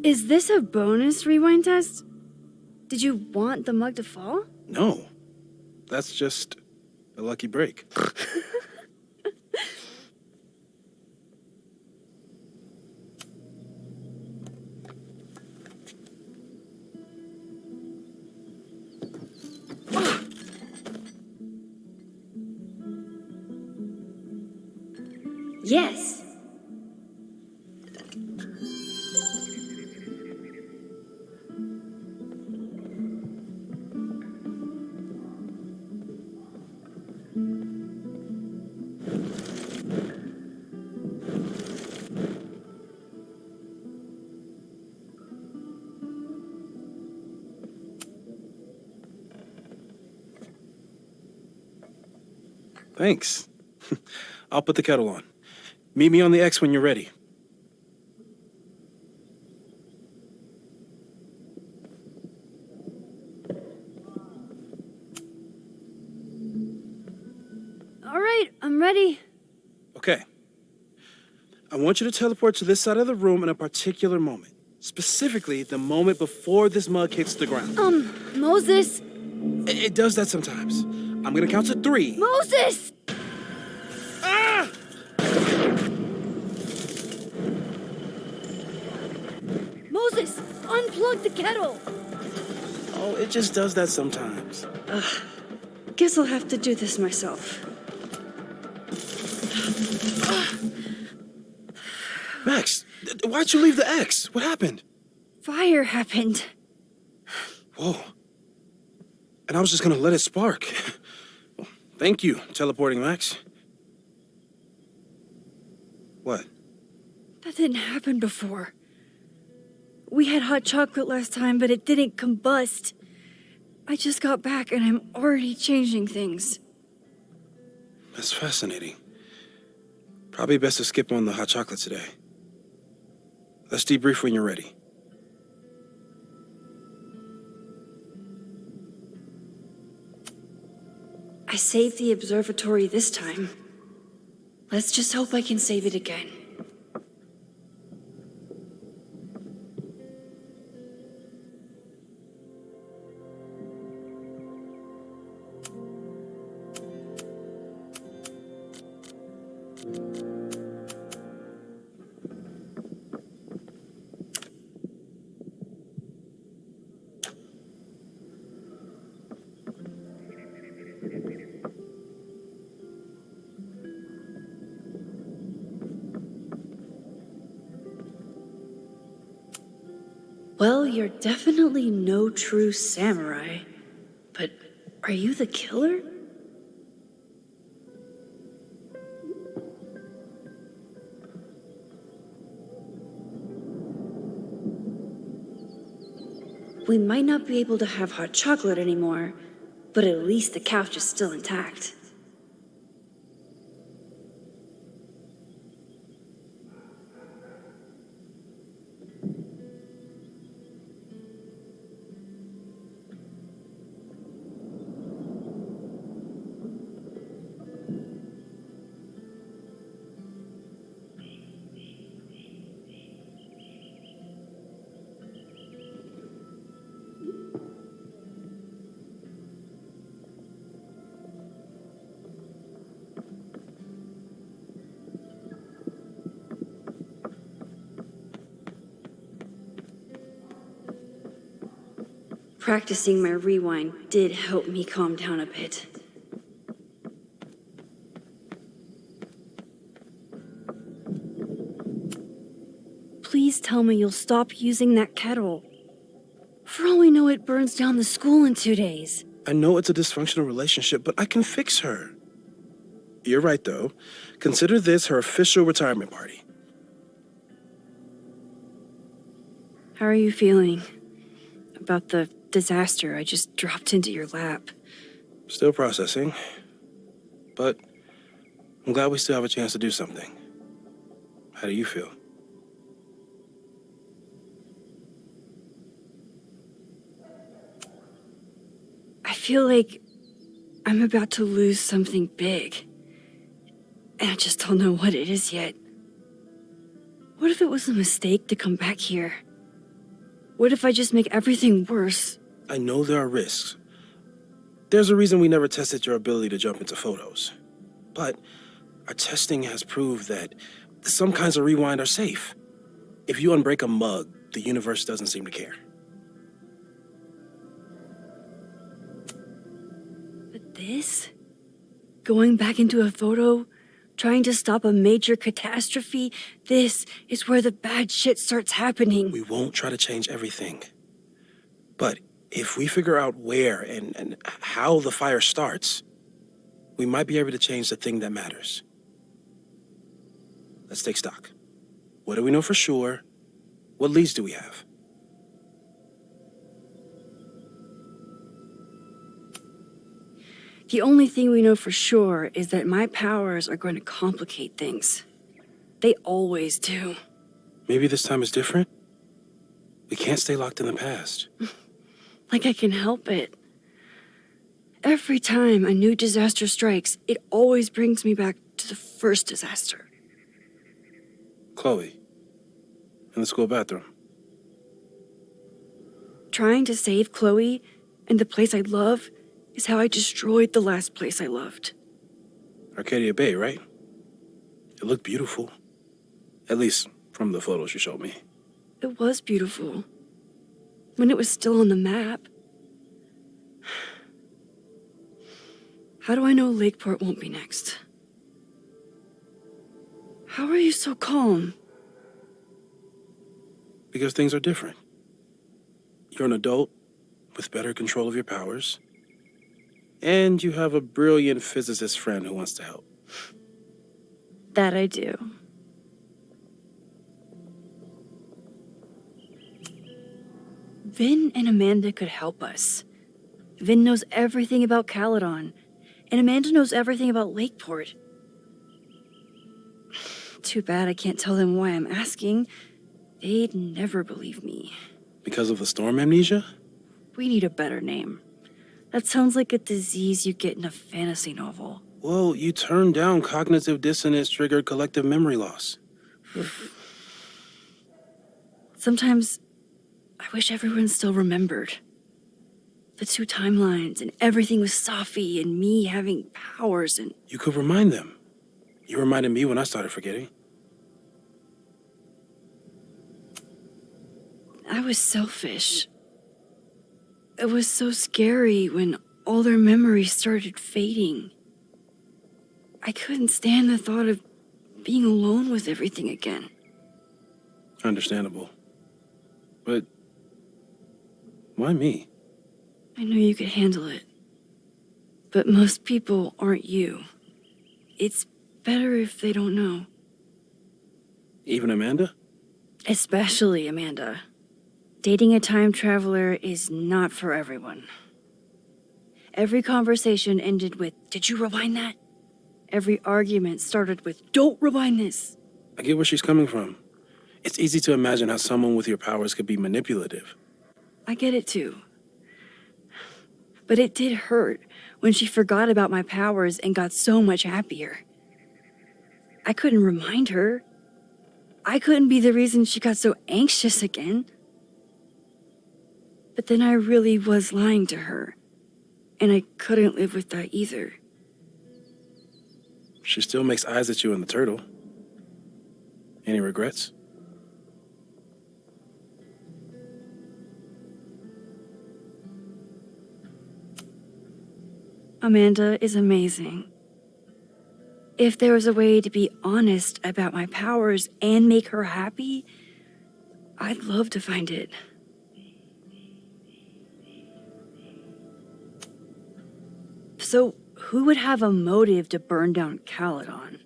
Is this a bonus rewind test? Did you want the mug to fall? No. That's just a lucky break. Yes. Thanks. I'll put the kettle on. Meet me on the X when you're ready. All right, I'm ready. Okay. I want you to teleport to this side of the room in a particular moment. Specifically, the moment before this mug hits the ground. Moses! It does that sometimes. I'm gonna count to 3. Moses! Ah! Moses, unplug the kettle! Oh, it just does that sometimes. Guess I'll have to do this myself. Max, why'd you leave the X? What happened? Fire happened. Whoa. And I was just gonna let it spark. Well, thank you, teleporting Max. What? That didn't happen before. We had hot chocolate last time, but it didn't combust. I just got back and I'm already changing things. That's fascinating. Probably best to skip on the hot chocolate today. Let's debrief when you're ready. I saved the observatory this time. Let's just hope I can save it again. Well, you're definitely no true samurai. But are you the killer? We might not be able to have hot chocolate anymore, but at least the couch is still intact. Practicing my rewind did help me calm down a bit. Please tell me you'll stop using that kettle. For all we know, it burns down the school in 2 days. I know it's a dysfunctional relationship, but I can fix her. You're right, though. Consider this her official retirement party. How are you feeling about the disaster I just dropped into your lap? Still processing. But I'm glad we still have a chance to do something. How do you feel? I feel like I'm about to lose something big. And I just don't know what it is yet. What if it was a mistake to come back here? What if I just make everything worse? I know there are risks. There's a reason we never tested your ability to jump into photos. But our testing has proved that some kinds of rewind are safe. If you unbreak a mug, the universe doesn't seem to care. But this? Going back into a photo? Trying to stop a major catastrophe? This is where the bad shit starts happening. We won't try to change everything. But if we figure out where and how the fire starts, we might be able to change the thing that matters. Let's take stock. What do we know for sure? What leads do we have? The only thing we know for sure is that my powers are going to complicate things. They always do. Maybe this time is different? We can't stay locked in the past. Like I can help it. Every time a new disaster strikes, it always brings me back to the first disaster. Chloe, in the school bathroom. Trying to save Chloe and the place I love is how I destroyed the last place I loved. Arcadia Bay, right? It looked beautiful. At least from the photos you showed me. It was beautiful. When it was still on the map. How do I know Lakeport won't be next? How are you so calm? Because things are different. You're an adult with better control of your powers. And you have a brilliant physicist friend who wants to help. That I do. Vin and Amanda could help us. Vin knows everything about Caledon, and Amanda knows everything about Lakeport. Too bad I can't tell them why I'm asking. They'd never believe me. Because of the storm amnesia? We need a better name. That sounds like a disease you get in a fantasy novel. Well, you turned down cognitive dissonance triggered collective memory loss. Sometimes I wish everyone still remembered. The 2 timelines and everything with Safi and me having powers and... You could remind them. You reminded me when I started forgetting. I was selfish. It was so scary when all their memories started fading. I couldn't stand the thought of being alone with everything again. Understandable. But why me? I knew you could handle it. But most people aren't you. It's better if they don't know. Even Amanda? Especially Amanda. Dating a time traveler is not for everyone. Every conversation ended with, "Did you rewind that?" Every argument started with, "Don't rewind this." I get where she's coming from. It's easy to imagine how someone with your powers could be manipulative. I get it too. But it did hurt when she forgot about my powers and got so much happier. I couldn't remind her. I couldn't be the reason she got so anxious again. But then I really was lying to her, and I couldn't live with that either. She still makes eyes at you and the turtle. Any regrets? Amanda is amazing. If there was a way to be honest about my powers and make her happy, I'd love to find it. So, who would have a motive to burn down Caledon?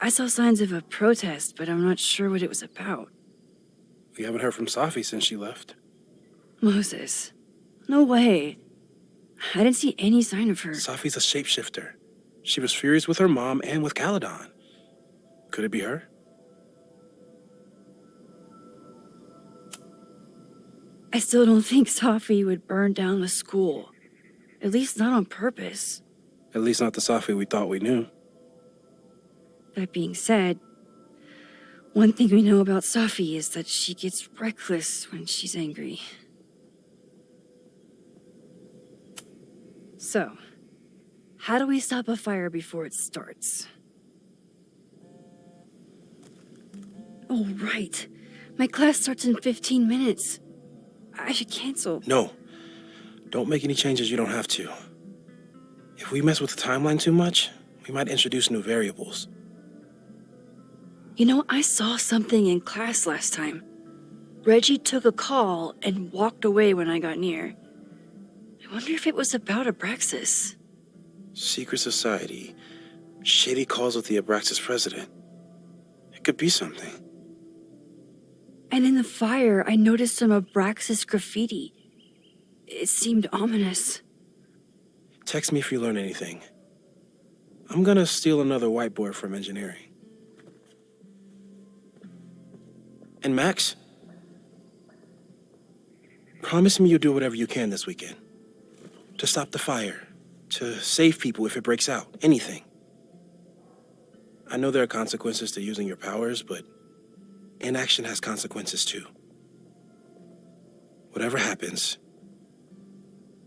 I saw signs of a protest, but I'm not sure what it was about. We haven't heard from Safi since she left. Moses. No way. I didn't see any sign of her. Safi's a shapeshifter. She was furious with her mom and with Caledon. Could it be her? I still don't think Safi would burn down the school. At least not on purpose. At least not the Safi we thought we knew. That being said, one thing we know about Safi is that she gets reckless when she's angry. So, how do we stop a fire before it starts? Oh, right. My class starts in 15 minutes. I should cancel. No. Don't make any changes you don't have to. If we mess with the timeline too much, we might introduce new variables. You know, I saw something in class last time. Reggie took a call and walked away when I got near. I wonder if it was about Abraxas. Secret society. Shady calls with the Abraxas president. It could be something. And in the fire, I noticed some Abraxas graffiti. It seemed ominous. Text me if you learn anything. I'm gonna steal another whiteboard from engineering. And Max, promise me you'll do whatever you can this weekend. To stop the fire, to save people if it breaks out, anything. I know there are consequences to using your powers, but inaction has consequences too. Whatever happens,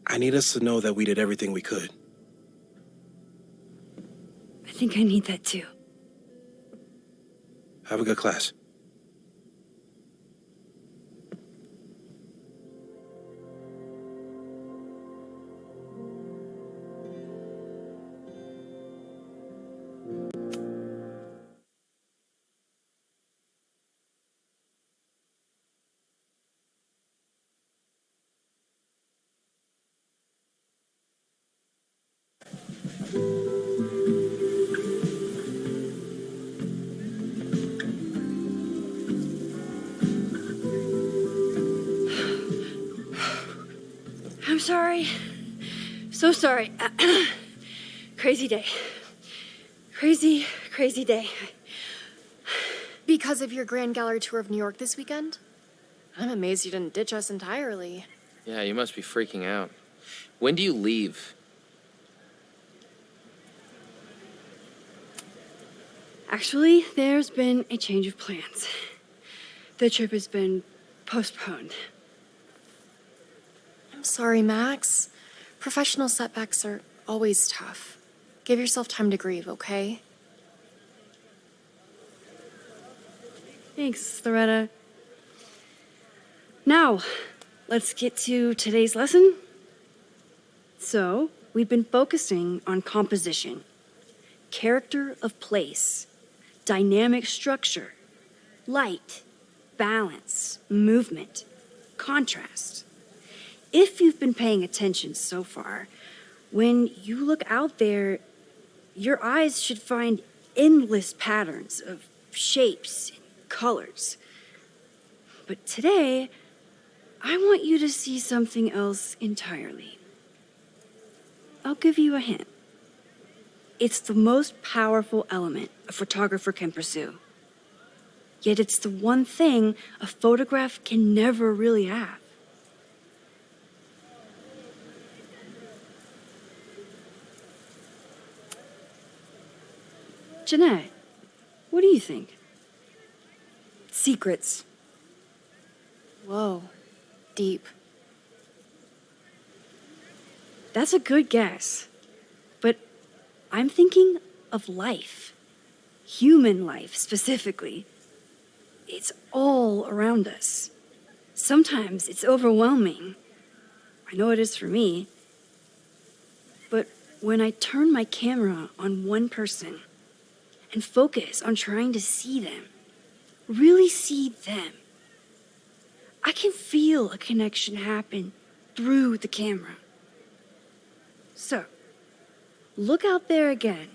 I need us to know that we did everything we could. I think I need that too. Have a good class. I'm sorry. So sorry. Crazy day. Crazy day. Because of your Grand Gallery tour of New York this weekend? I'm amazed you didn't ditch us entirely. Yeah, you must be freaking out. When do you leave? Actually, there's been a change of plans. The trip has been postponed. I'm sorry, Max. Professional setbacks are always tough. Give yourself time to grieve, okay? Thanks, Loretta. Now, let's get to today's lesson. So, we've been focusing on composition, character of place, dynamic structure, light, balance, movement, contrast. If you've been paying attention so far, when you look out there, your eyes should find endless patterns of shapes and colors. But today, I want you to see something else entirely. I'll give you a hint. It's the most powerful element a photographer can pursue. Yet it's the one thing a photograph can never really have. Jeanette, what do you think? Secrets. Whoa. Deep. That's a good guess. But I'm thinking of life. Human life, specifically. It's all around us. Sometimes it's overwhelming. I know it is for me. But when I turn my camera on one person and focus on trying to see them, really see them, I can feel a connection happen through the camera. So, Look out there again.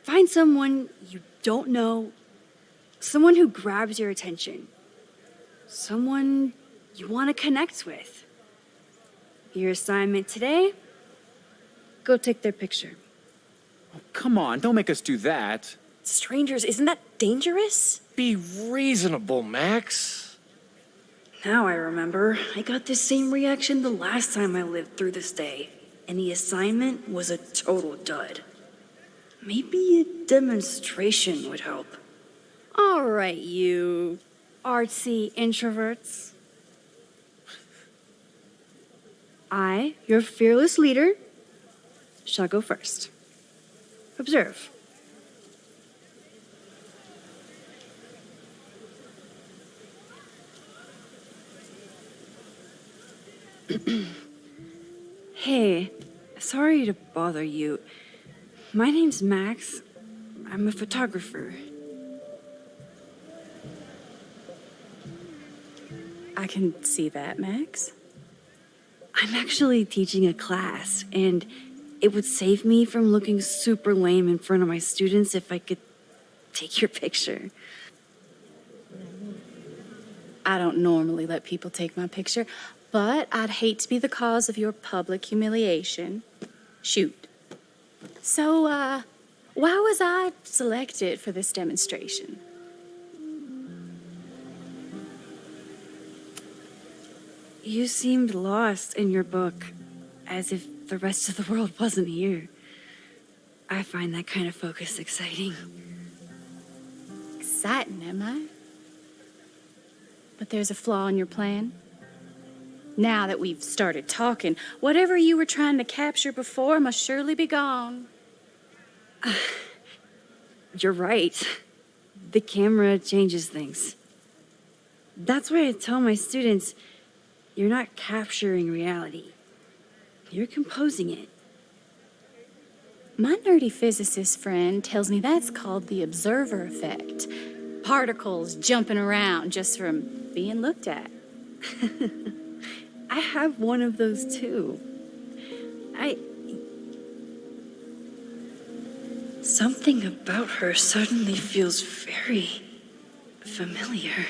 Find someone you don't know, someone who grabs your attention, someone you want to connect with. Your assignment today? Go take their picture. Oh, come on, don't make us do that. Strangers, isn't that dangerous? Be reasonable, Max. Now I remember. I got this same reaction the last time I lived through this day, and the assignment was a total dud. Maybe a demonstration would help. All right, you artsy introverts. I, your fearless leader, shall go first. Observe. Hey, sorry to bother you. My name's Max. I'm a photographer. I can see that, Max. I'm actually teaching a class, and it would save me from looking super lame in front of my students if I could take your picture. I don't normally let people take my picture, but I'd hate to be the cause of your public humiliation. Shoot. So, why was I selected for this demonstration? You seemed lost in your book, as if the rest of the world wasn't here. I find that kind of focus exciting. Exciting, am I? But there's a flaw in your plan. Now that we've started talking, whatever you were trying to capture before must surely be gone. You're right. The camera changes things. That's why I tell my students, you're not capturing reality. You're composing it. My nerdy physicist friend tells me that's called the observer effect. Particles jumping around just from being looked at. I have one of those too. Something about her suddenly feels very familiar.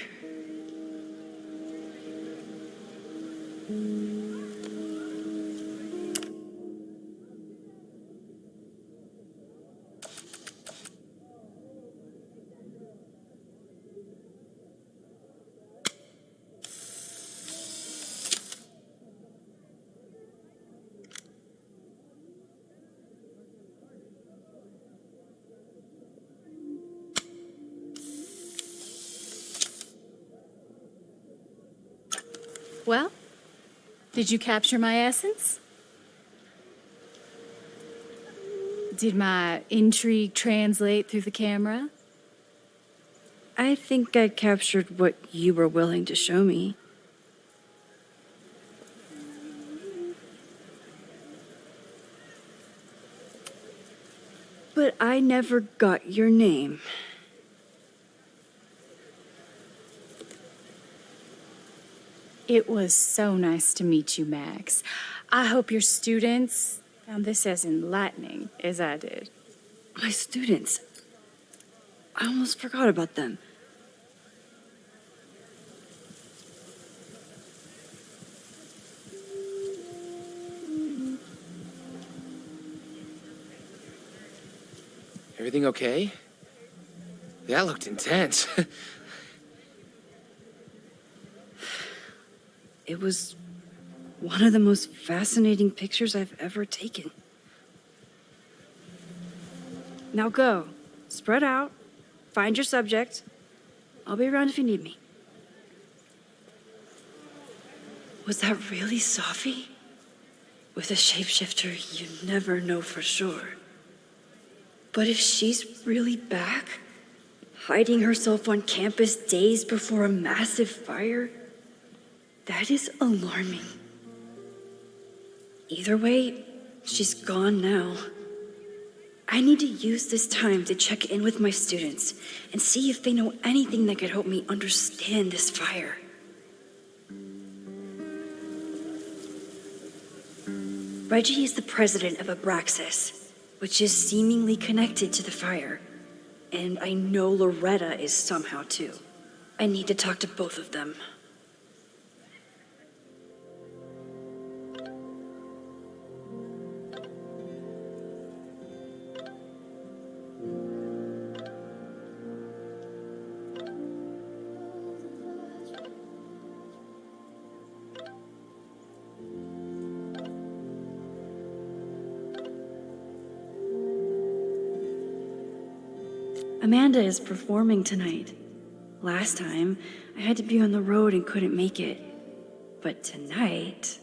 Well, did you capture my essence? Did my intrigue translate through the camera? I think I captured what you were willing to show me. But I never got your name. It was so nice to meet you, Max. I hope your students found this as enlightening as I did. My students. I almost forgot about them. Everything okay? That looked intense. It was one of the most fascinating pictures I've ever taken. Now go. Spread out. Find your subject. I'll be around if you need me. Was that really Safi? With a shapeshifter, you never know for sure. But if she's really back, hiding herself on campus days before a massive fire, that is alarming. Either way, she's gone now. I need to use this time to check in with my students and see if they know anything that could help me understand this fire. Reggie is the president of Abraxas, which is seemingly connected to the fire. And I know Loretta is somehow too. I need to talk to both of them. Amanda is performing tonight. Last time, I had to be on the road and couldn't make it. But tonight...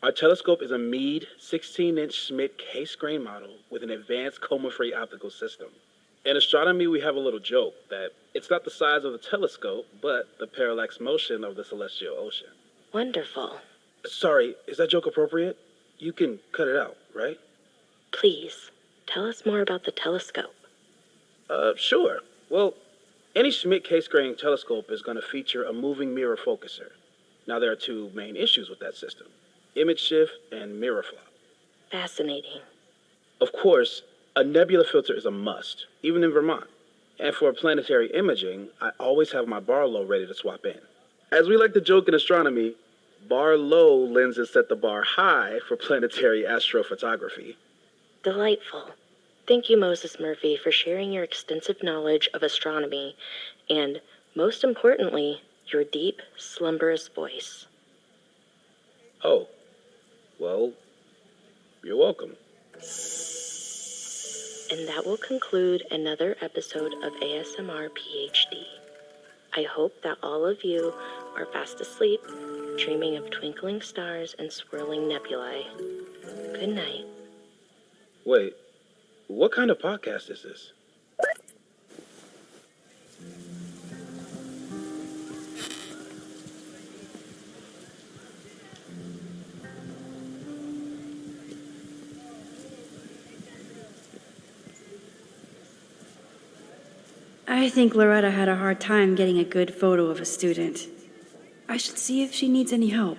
Our telescope is a Meade 16-inch Schmidt case-grain model with an advanced coma-free optical system. In astronomy, we have a little joke that it's not the size of the telescope, but the parallax motion of the celestial ocean. Wonderful. Sorry, is that joke appropriate? You can cut it out, right? Please, tell us more about the telescope. Sure. Well, any Schmidt case-grain telescope is going to feature a moving mirror focuser. Now, there are two main issues with that system: image shift and mirror flop. Fascinating. Of course, a nebula filter is a must, even in Vermont. And for planetary imaging, I always have my bar low ready to swap in. As we like to joke in astronomy, bar low lenses set the bar high for planetary astrophotography. Delightful. Thank you, Moses Murphy, for sharing your extensive knowledge of astronomy and, most importantly, your deep, slumberous voice. Oh, well, you're welcome. And that will conclude another episode of ASMR PhD. I hope that all of you are fast asleep, dreaming of twinkling stars and swirling nebulae. Good night. Wait, what kind of podcast is this? I think Loretta had a hard time getting a good photo of a student. I should see if she needs any help.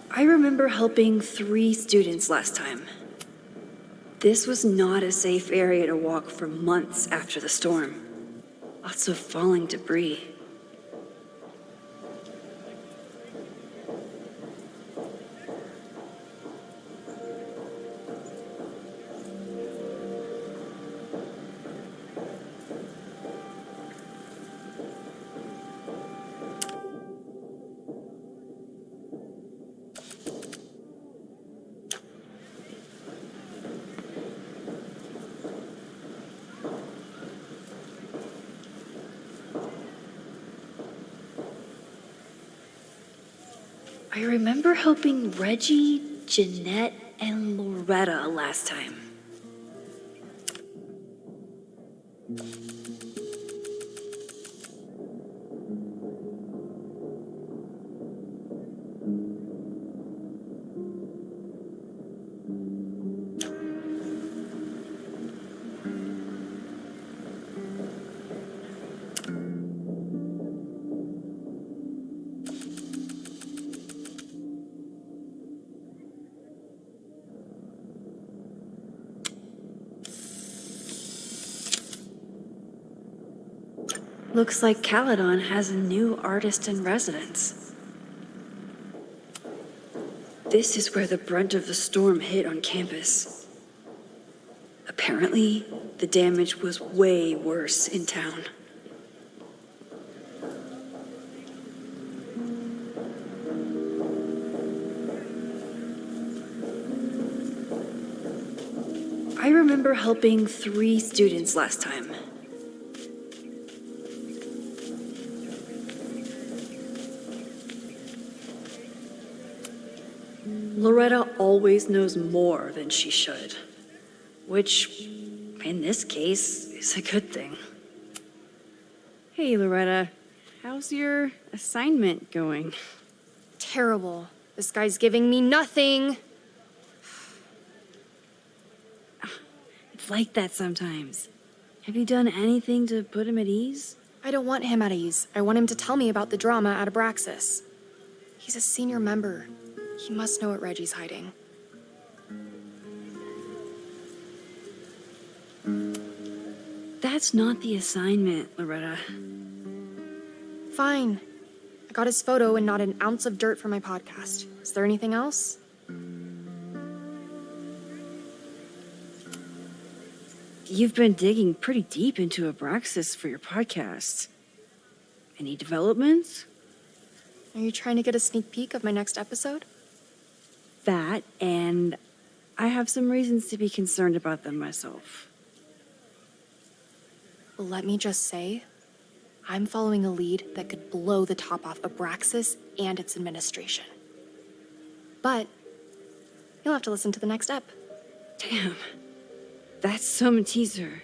I remember helping 3 students last time. This was not a safe area to walk for months after the storm. Lots of falling debris. I remember helping Reggie, Jeanette, and Loretta last time. Looks like Caledon has a new artist in residence. This is where the brunt of the storm hit on campus. Apparently, the damage was way worse in town. I remember helping 3 students last time. Loretta always knows more than she should, which, in this case, is a good thing. Hey, Loretta. How's your assignment going? Terrible. This guy's giving me nothing. It's like that sometimes. Have you done anything to put him at ease? I don't want him at ease. I want him to tell me about the drama at Abraxas. He's a senior member. He must know what Reggie's hiding. That's not the assignment, Loretta. Fine. I got his photo and not an ounce of dirt for my podcast. Is there anything else? You've been digging pretty deep into Abraxas for your podcast. Any developments? Are you trying to get a sneak peek of my next episode? That, and I have some reasons to be concerned about them myself. Well, let me just say, I'm following a lead that could blow the top off Abraxas and its administration. But you'll have to listen to the next ep. Damn, that's some teaser.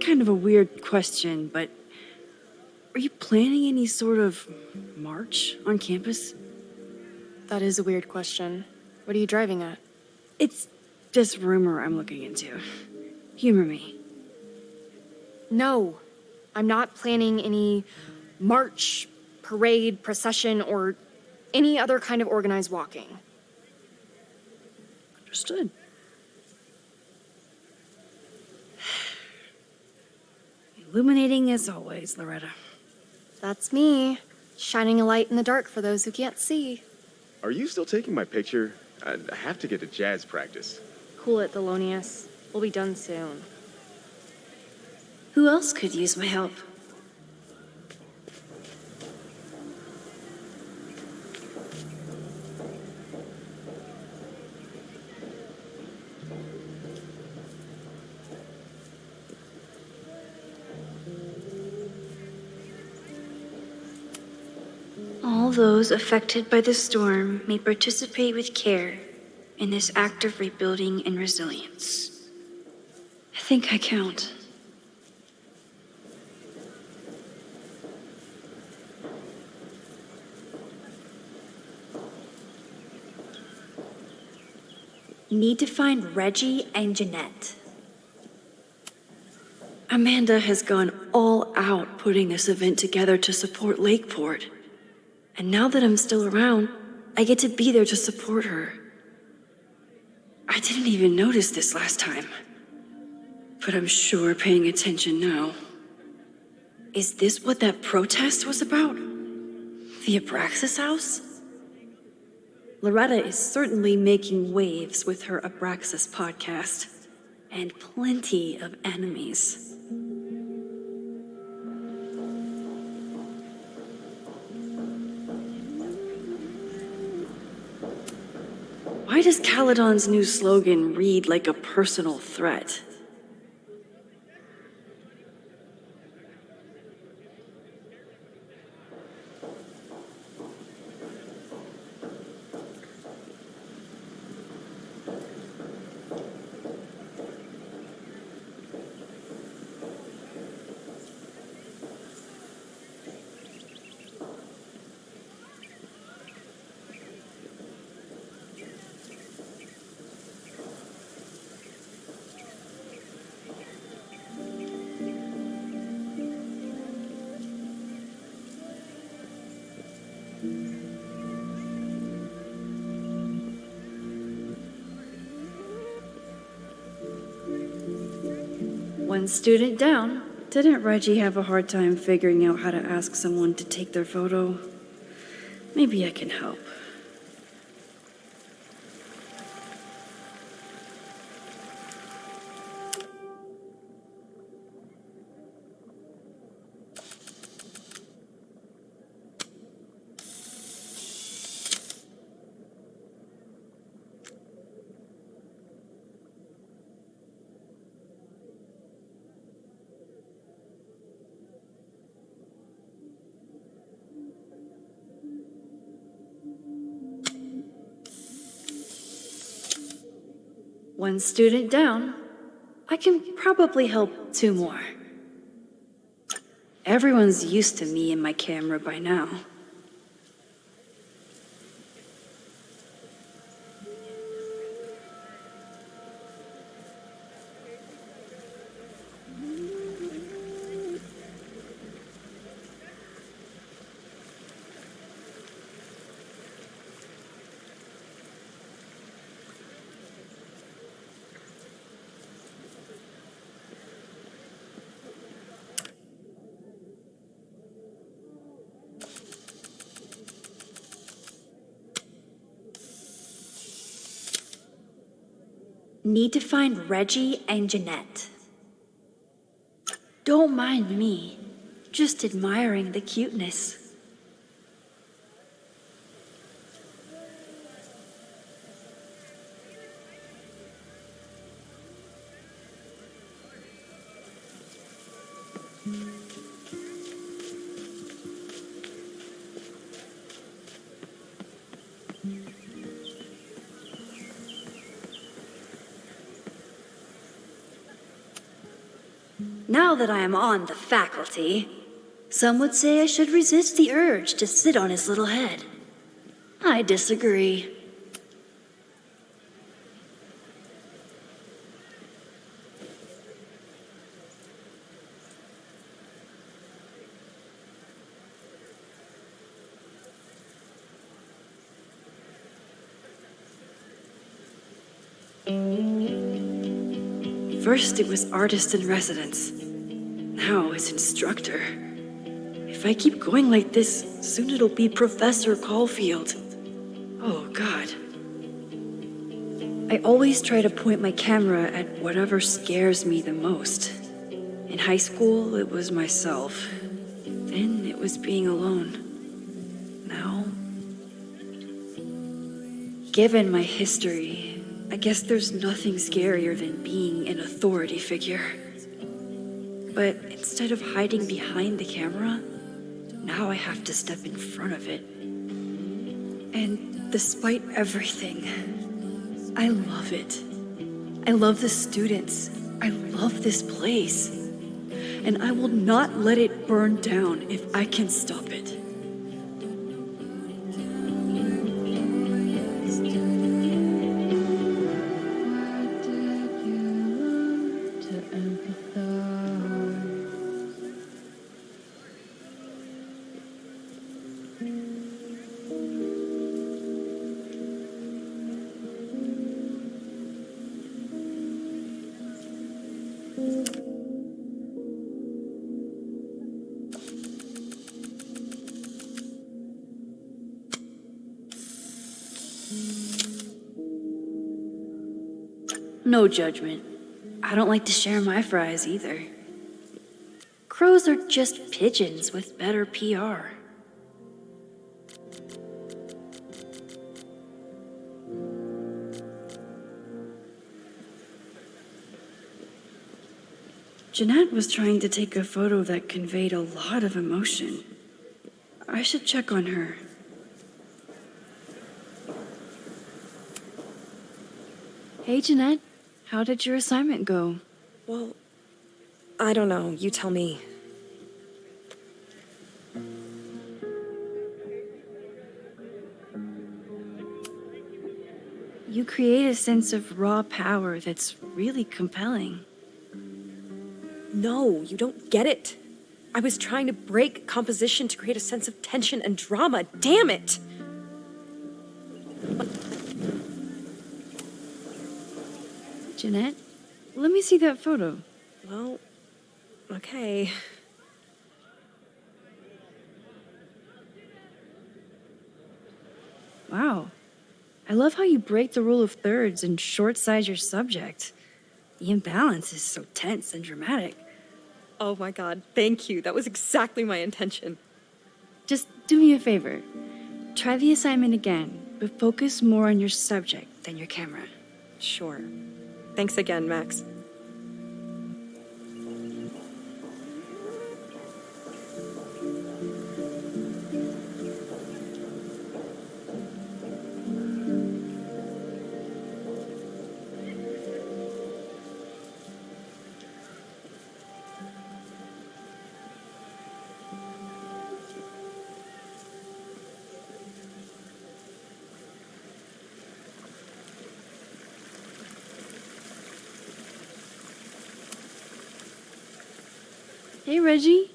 Kind of a weird question, but are you planning any sort of march on campus? That is a weird question. What are you driving at? It's just rumor I'm looking into. Humor me. No, I'm not planning any march, parade, procession, or any other kind of organized walking. Understood. Illuminating as always, Loretta. That's me, shining a light in the dark for those who can't see. Are you still taking my picture? I have to get to jazz practice. Cool it, Thelonious. We'll be done soon. Who else could use my help? All those affected by the storm may participate with care in this act of rebuilding and resilience. I think I count. Need to find Reggie and Jeanette. Amanda has gone all out putting this event together to support Lakeport. And now that I'm still around, I get to be there to support her. I didn't even notice this last time, but I'm sure paying attention now. Is this what that protest was about? The Abraxas house? Loretta is certainly making waves with her Abraxas podcast, and plenty of enemies. Why does Caledon's new slogan read like a personal threat? One student down. Didn't Reggie have a hard time figuring out how to ask someone to take their photo? Maybe I can help. One student down. I can probably help 2 more. Everyone's used to me and my camera by now. Need to find Reggie and Jeanette. Don't mind me, just admiring the cuteness. Now that I am on the faculty, some would say I should resist the urge to sit on his little head. I disagree. First it was artist in residence. Now it's instructor. If I keep going like this, soon it'll be Professor Caulfield. Oh, God. I always try to point my camera at whatever scares me the most. In high school, it was myself. Then it was being alone. Now, given my history, I guess there's nothing scarier than being an authority figure. But instead of hiding behind the camera, now I have to step in front of it. And despite everything, I love it. I love the students. I love this place. And I will not let it burn down if I can stop it. No judgment. I don't like to share my fries either. Crows are just pigeons with better PR. Jeanette was trying to take a photo that conveyed a lot of emotion. I should check on her. Hey, Jeanette. How did your assignment go? Well, I don't know. You tell me. You create a sense of raw power that's really compelling. No, you don't get it. I was trying to break composition to create a sense of tension and drama. Damn it! Jeanette, let me see that photo. Well, okay. Wow. I love how you break the rule of thirds and short-size your subject. The imbalance is so tense and dramatic. Oh my god, thank you. That was exactly my intention. Just do me a favor. Try the assignment again, but focus more on your subject than your camera. Sure. Thanks again, Max. Hey, Reggie.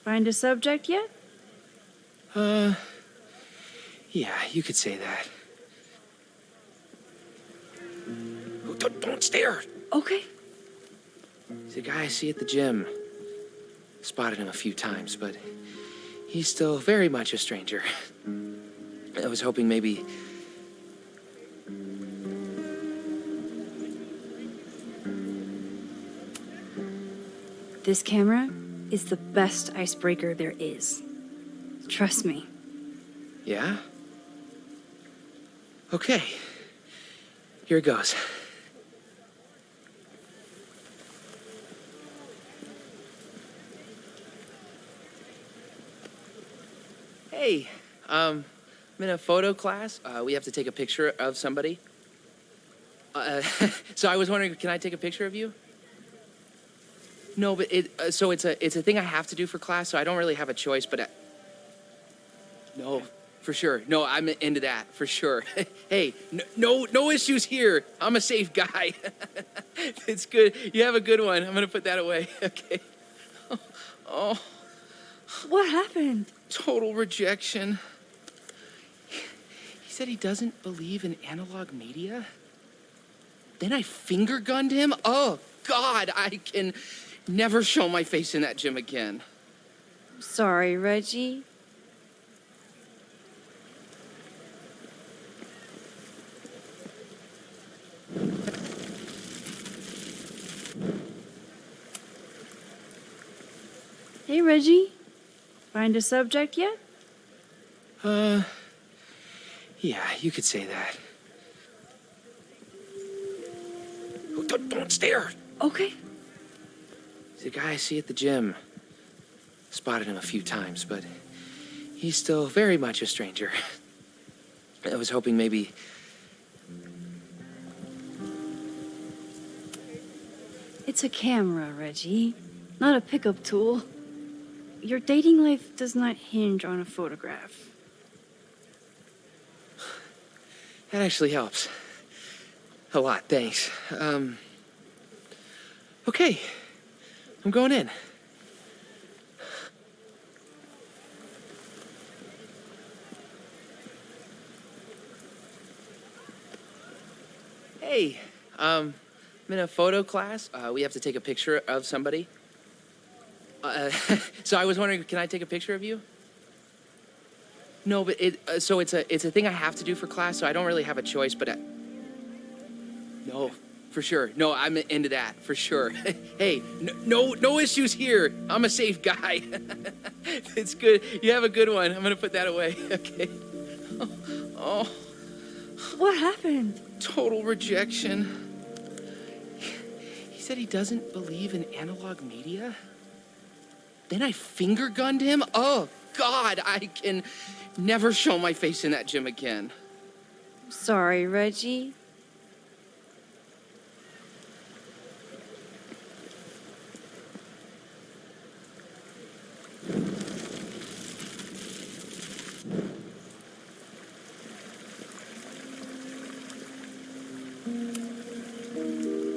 Find a subject yet? Yeah, you could say that. Oh, don't stare! Okay. He's a guy I see at the gym. Spotted him a few times, but he's still very much a stranger. I was hoping maybe... This camera is the best icebreaker there is. Trust me. Yeah? Okay. Here it goes. Hey, I'm in a photo class. We have to take a picture of somebody. So I was wondering, can I take a picture of you? No, but it's a thing I have to do for class, so I don't really have a choice, but no, for sure. No, I'm into that, for sure. Hey, no issues here. I'm a safe guy. It's good. You have a good one. I'm gonna put that away. Okay. Oh. What happened? Total rejection. He said he doesn't believe in analog media. Then I finger gunned him. Oh, God, I can never show my face in that gym again. Sorry, Reggie. Hey, Reggie. Find a subject yet? Yeah, you could say that. Oh, don't stare! Okay. He's a guy I see at the gym. Spotted him a few times, but he's still very much a stranger. I was hoping maybe... It's a camera, Reggie, not a pickup tool. Your dating life does not hinge on a photograph. That actually helps. A lot, thanks. Okay. I'm going in. Hey, I'm in a photo class. We have to take a picture of somebody. So I was wondering, can I take a picture of you? No, but it's a thing I have to do for class, so I don't really have a choice, but no, for sure. No, I'm into that, for sure. Hey, no issues here. I'm a safe guy. It's good. You have a good one. I'm gonna put that away. Okay. Oh. What happened? Total rejection. He said he doesn't believe in analog media. Then I finger gunned him. Oh, God, I can never show my face in that gym again. Sorry, Reggie.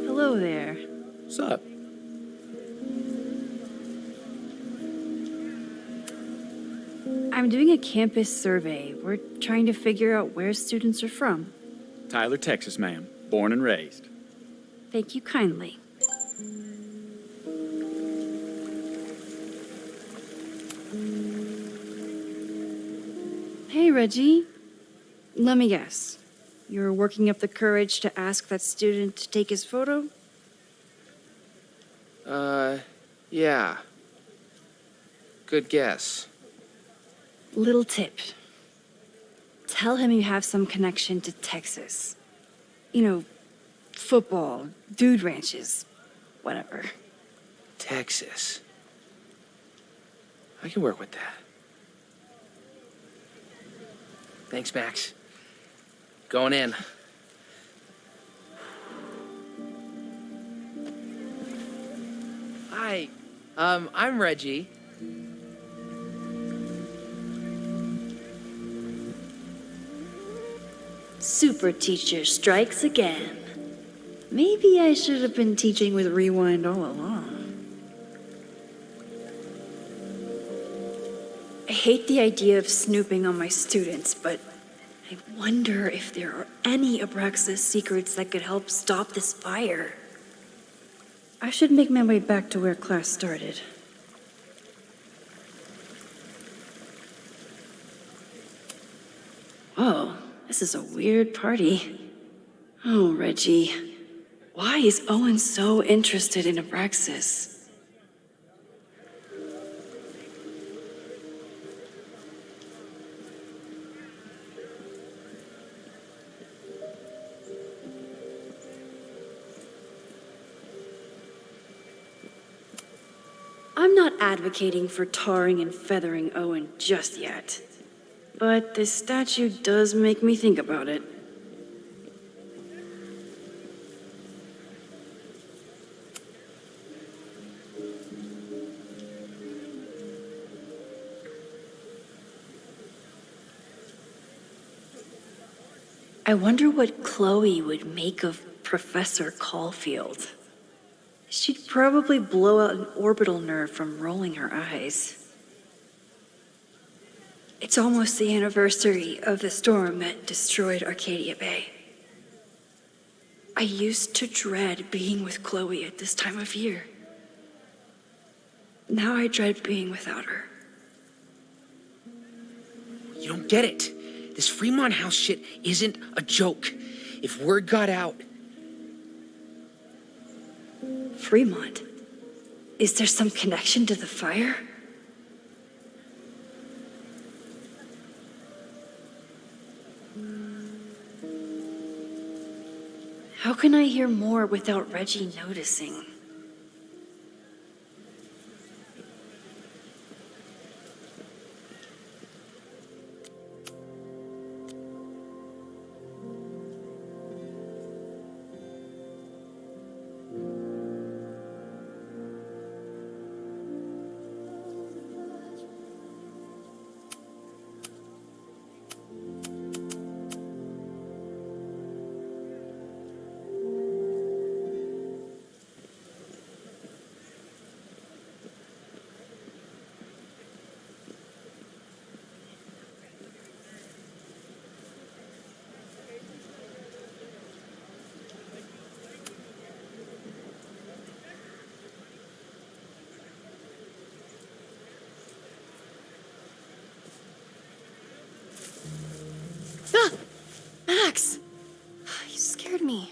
Hello there. What's up? I'm doing a campus survey. We're trying to figure out where students are from. Tyler, Texas, ma'am. Born and raised. Thank you kindly. Hey, Reggie. Let me guess. You're working up the courage to ask that student to take his photo? Yeah. Good guess. Little tip. Tell him you have some connection to Texas. You know, football, dude ranches, whatever. Texas. I can work with that. Thanks, Max. Going in. Hi. I'm Reggie. Super teacher strikes again. Maybe I should have been teaching with Rewind all along. I hate the idea of snooping on my students, but I wonder if there are any Abraxas secrets that could help stop this fire. I should make my way back to where class started. Whoa, this is a weird party. Oh, Reggie. Why is Owen so interested in Abraxas? I'm not advocating for tarring and feathering Owen just yet, but this statue does make me think about it. I wonder what Chloe would make of Professor Caulfield. She'd probably blow out an orbital nerve from rolling her eyes. It's almost the anniversary of the storm that destroyed Arcadia Bay. I used to dread being with Chloe at this time of year. Now I dread being without her. You don't get it. This Fremont House shit isn't a joke. If word got out... Fremont? Is there some connection to the fire? How can I hear more without Reggie noticing? Ah! Max! You scared me.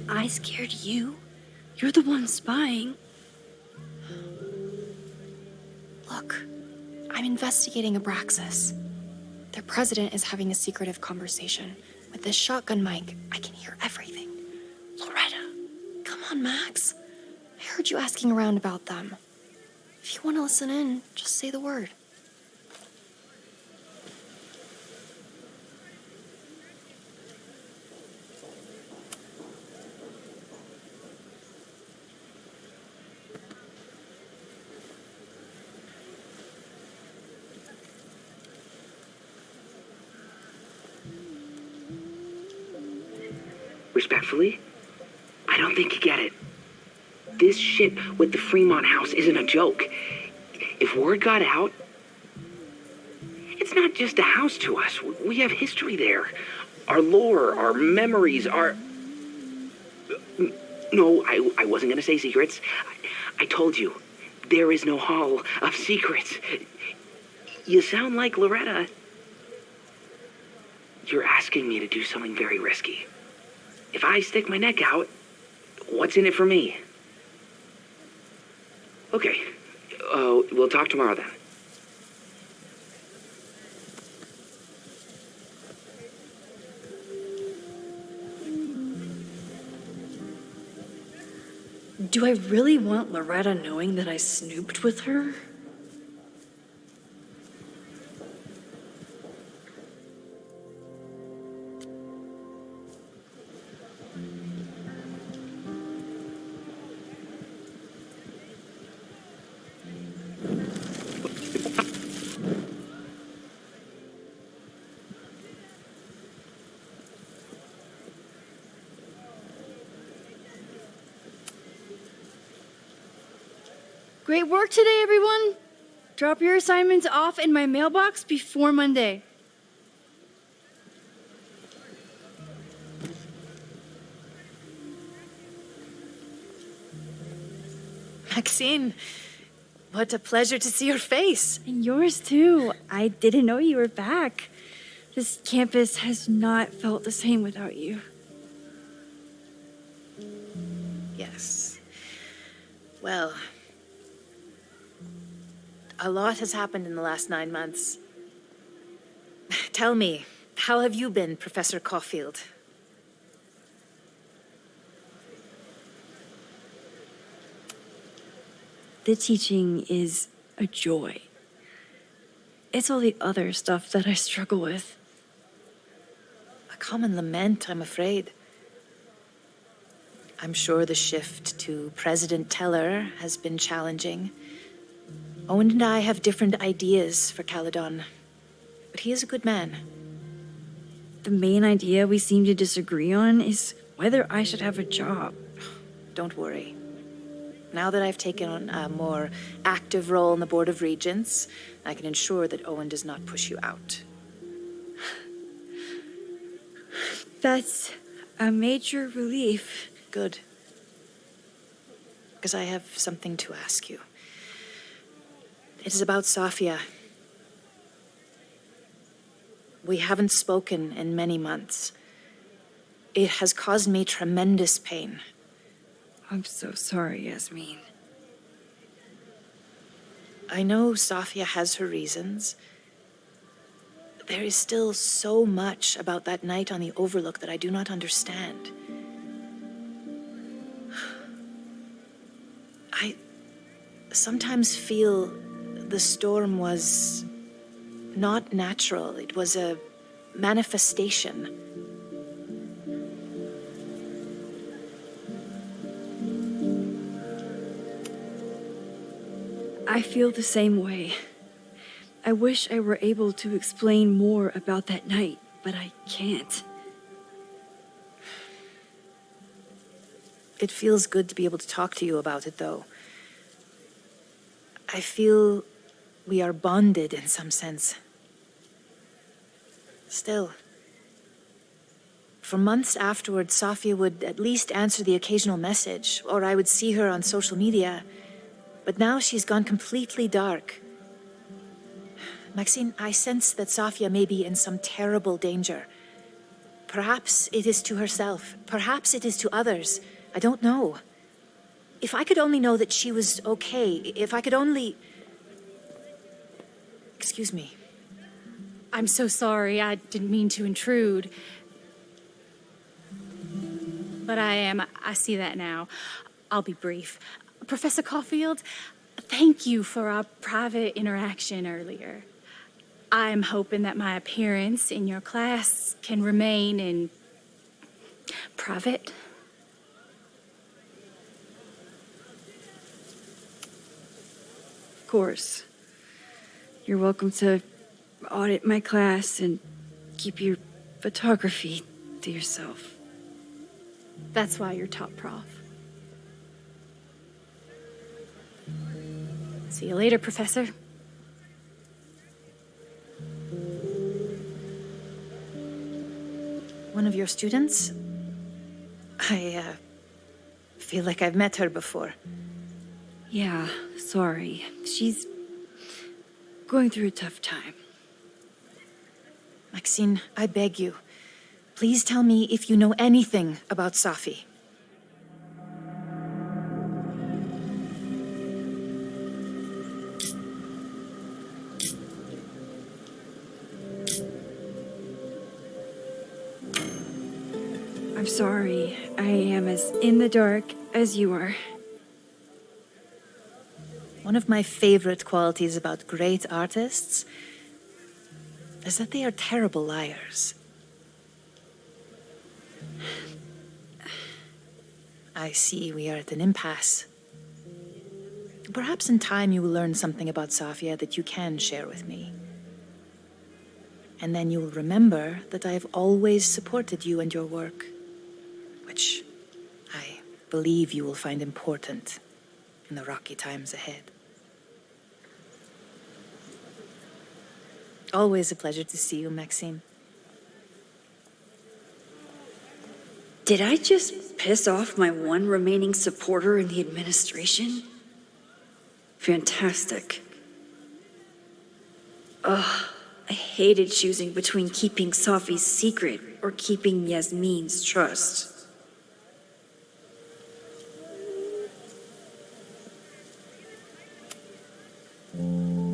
I scared you? You're the one spying. Look, I'm investigating Abraxas. Their president is having a secretive conversation. With this shotgun mic, I can hear everything. Loretta, come on, Max. I heard you asking around about them. If you want to listen in, just say the word. Respectfully, I don't think you get it. This shit with the Fremont House isn't a joke. If word got out, it's not just a house to us. We have history there. Our lore, our memories, our... No, I wasn't gonna say secrets. I told you, there is no Hall of Secrets. You sound like Loretta. You're asking me to do something very risky. If I stick my neck out, what's in it for me? Okay, we'll talk tomorrow then. Do I really want Loretta knowing that I snooped with her? Great work today, everyone. Drop your assignments off in my mailbox before Monday. Maxine, what a pleasure to see your face. And yours too. I didn't know you were back. This campus has not felt the same without you. Yes. Well, a lot has happened in the last 9 months. Tell me, how have you been, Professor Caulfield? The teaching is a joy. It's all the other stuff that I struggle with. A common lament, I'm afraid. I'm sure the shift to President Teller has been challenging. Owen and I have different ideas for Caledon, but he is a good man. The main idea we seem to disagree on is whether I should have a job. Don't worry. Now that I've taken on a more active role in the Board of Regents, I can ensure that Owen does not push you out. That's a major relief. Good. Because I have something to ask you. It is about Safia. We haven't spoken in many months. It has caused me tremendous pain. I'm so sorry, Yasmin. I know Safia has her reasons. There is still so much about that night on the Overlook that I do not understand. I sometimes feel the storm was not natural. It was a manifestation. I feel the same way. I wish I were able to explain more about that night, but I can't. It feels good to be able to talk to you about it, though. I feel we are bonded in some sense. Still, for months afterwards, Safia would at least answer the occasional message, or I would see her on social media. But now she's gone completely dark. Maxine, I sense that Safia may be in some terrible danger. Perhaps it is to herself. Perhaps it is to others. I don't know. If I could only know that she was okay, if I could only... Excuse me. I'm so sorry. I didn't mean to intrude. But I see that now. I'll be brief. Professor Caulfield, thank you for our private interaction earlier. I'm hoping that my appearance in your class can remain in private. Of course. You're welcome to audit my class and keep your photography to yourself. That's why you're top prof. See you later, Professor. One of your students? I feel like I've met her before. Yeah, sorry. She's going through a tough time. Maxine, I beg you, please tell me if you know anything about Safi. I'm sorry. I am as in the dark as you are. One of my favorite qualities about great artists is that they are terrible liars. I see we are at an impasse. Perhaps in time you will learn something about Safia that you can share with me. And then you will remember that I have always supported you and your work, which I believe you will find important in the rocky times ahead. Always a pleasure to see you, Maxime. Did I just piss off my one remaining supporter in the administration? Fantastic. Ugh, I hated choosing between keeping Safi's secret or keeping Yasmin's trust.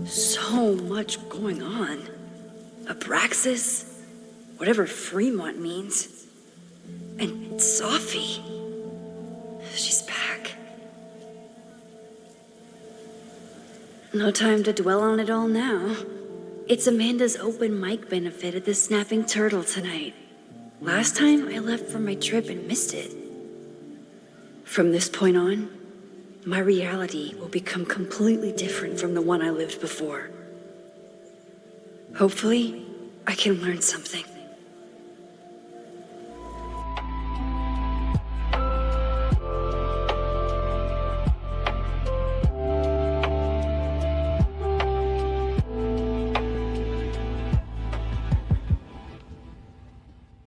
So much going on. Abraxas, whatever Fremont means, and Safi. She's back. No time to dwell on it all now. It's Amanda's open mic benefit at the Snapping Turtle tonight. Last time I left for my trip and missed it. From this point on, my reality will become completely different from the one I lived before. Hopefully, I can learn something.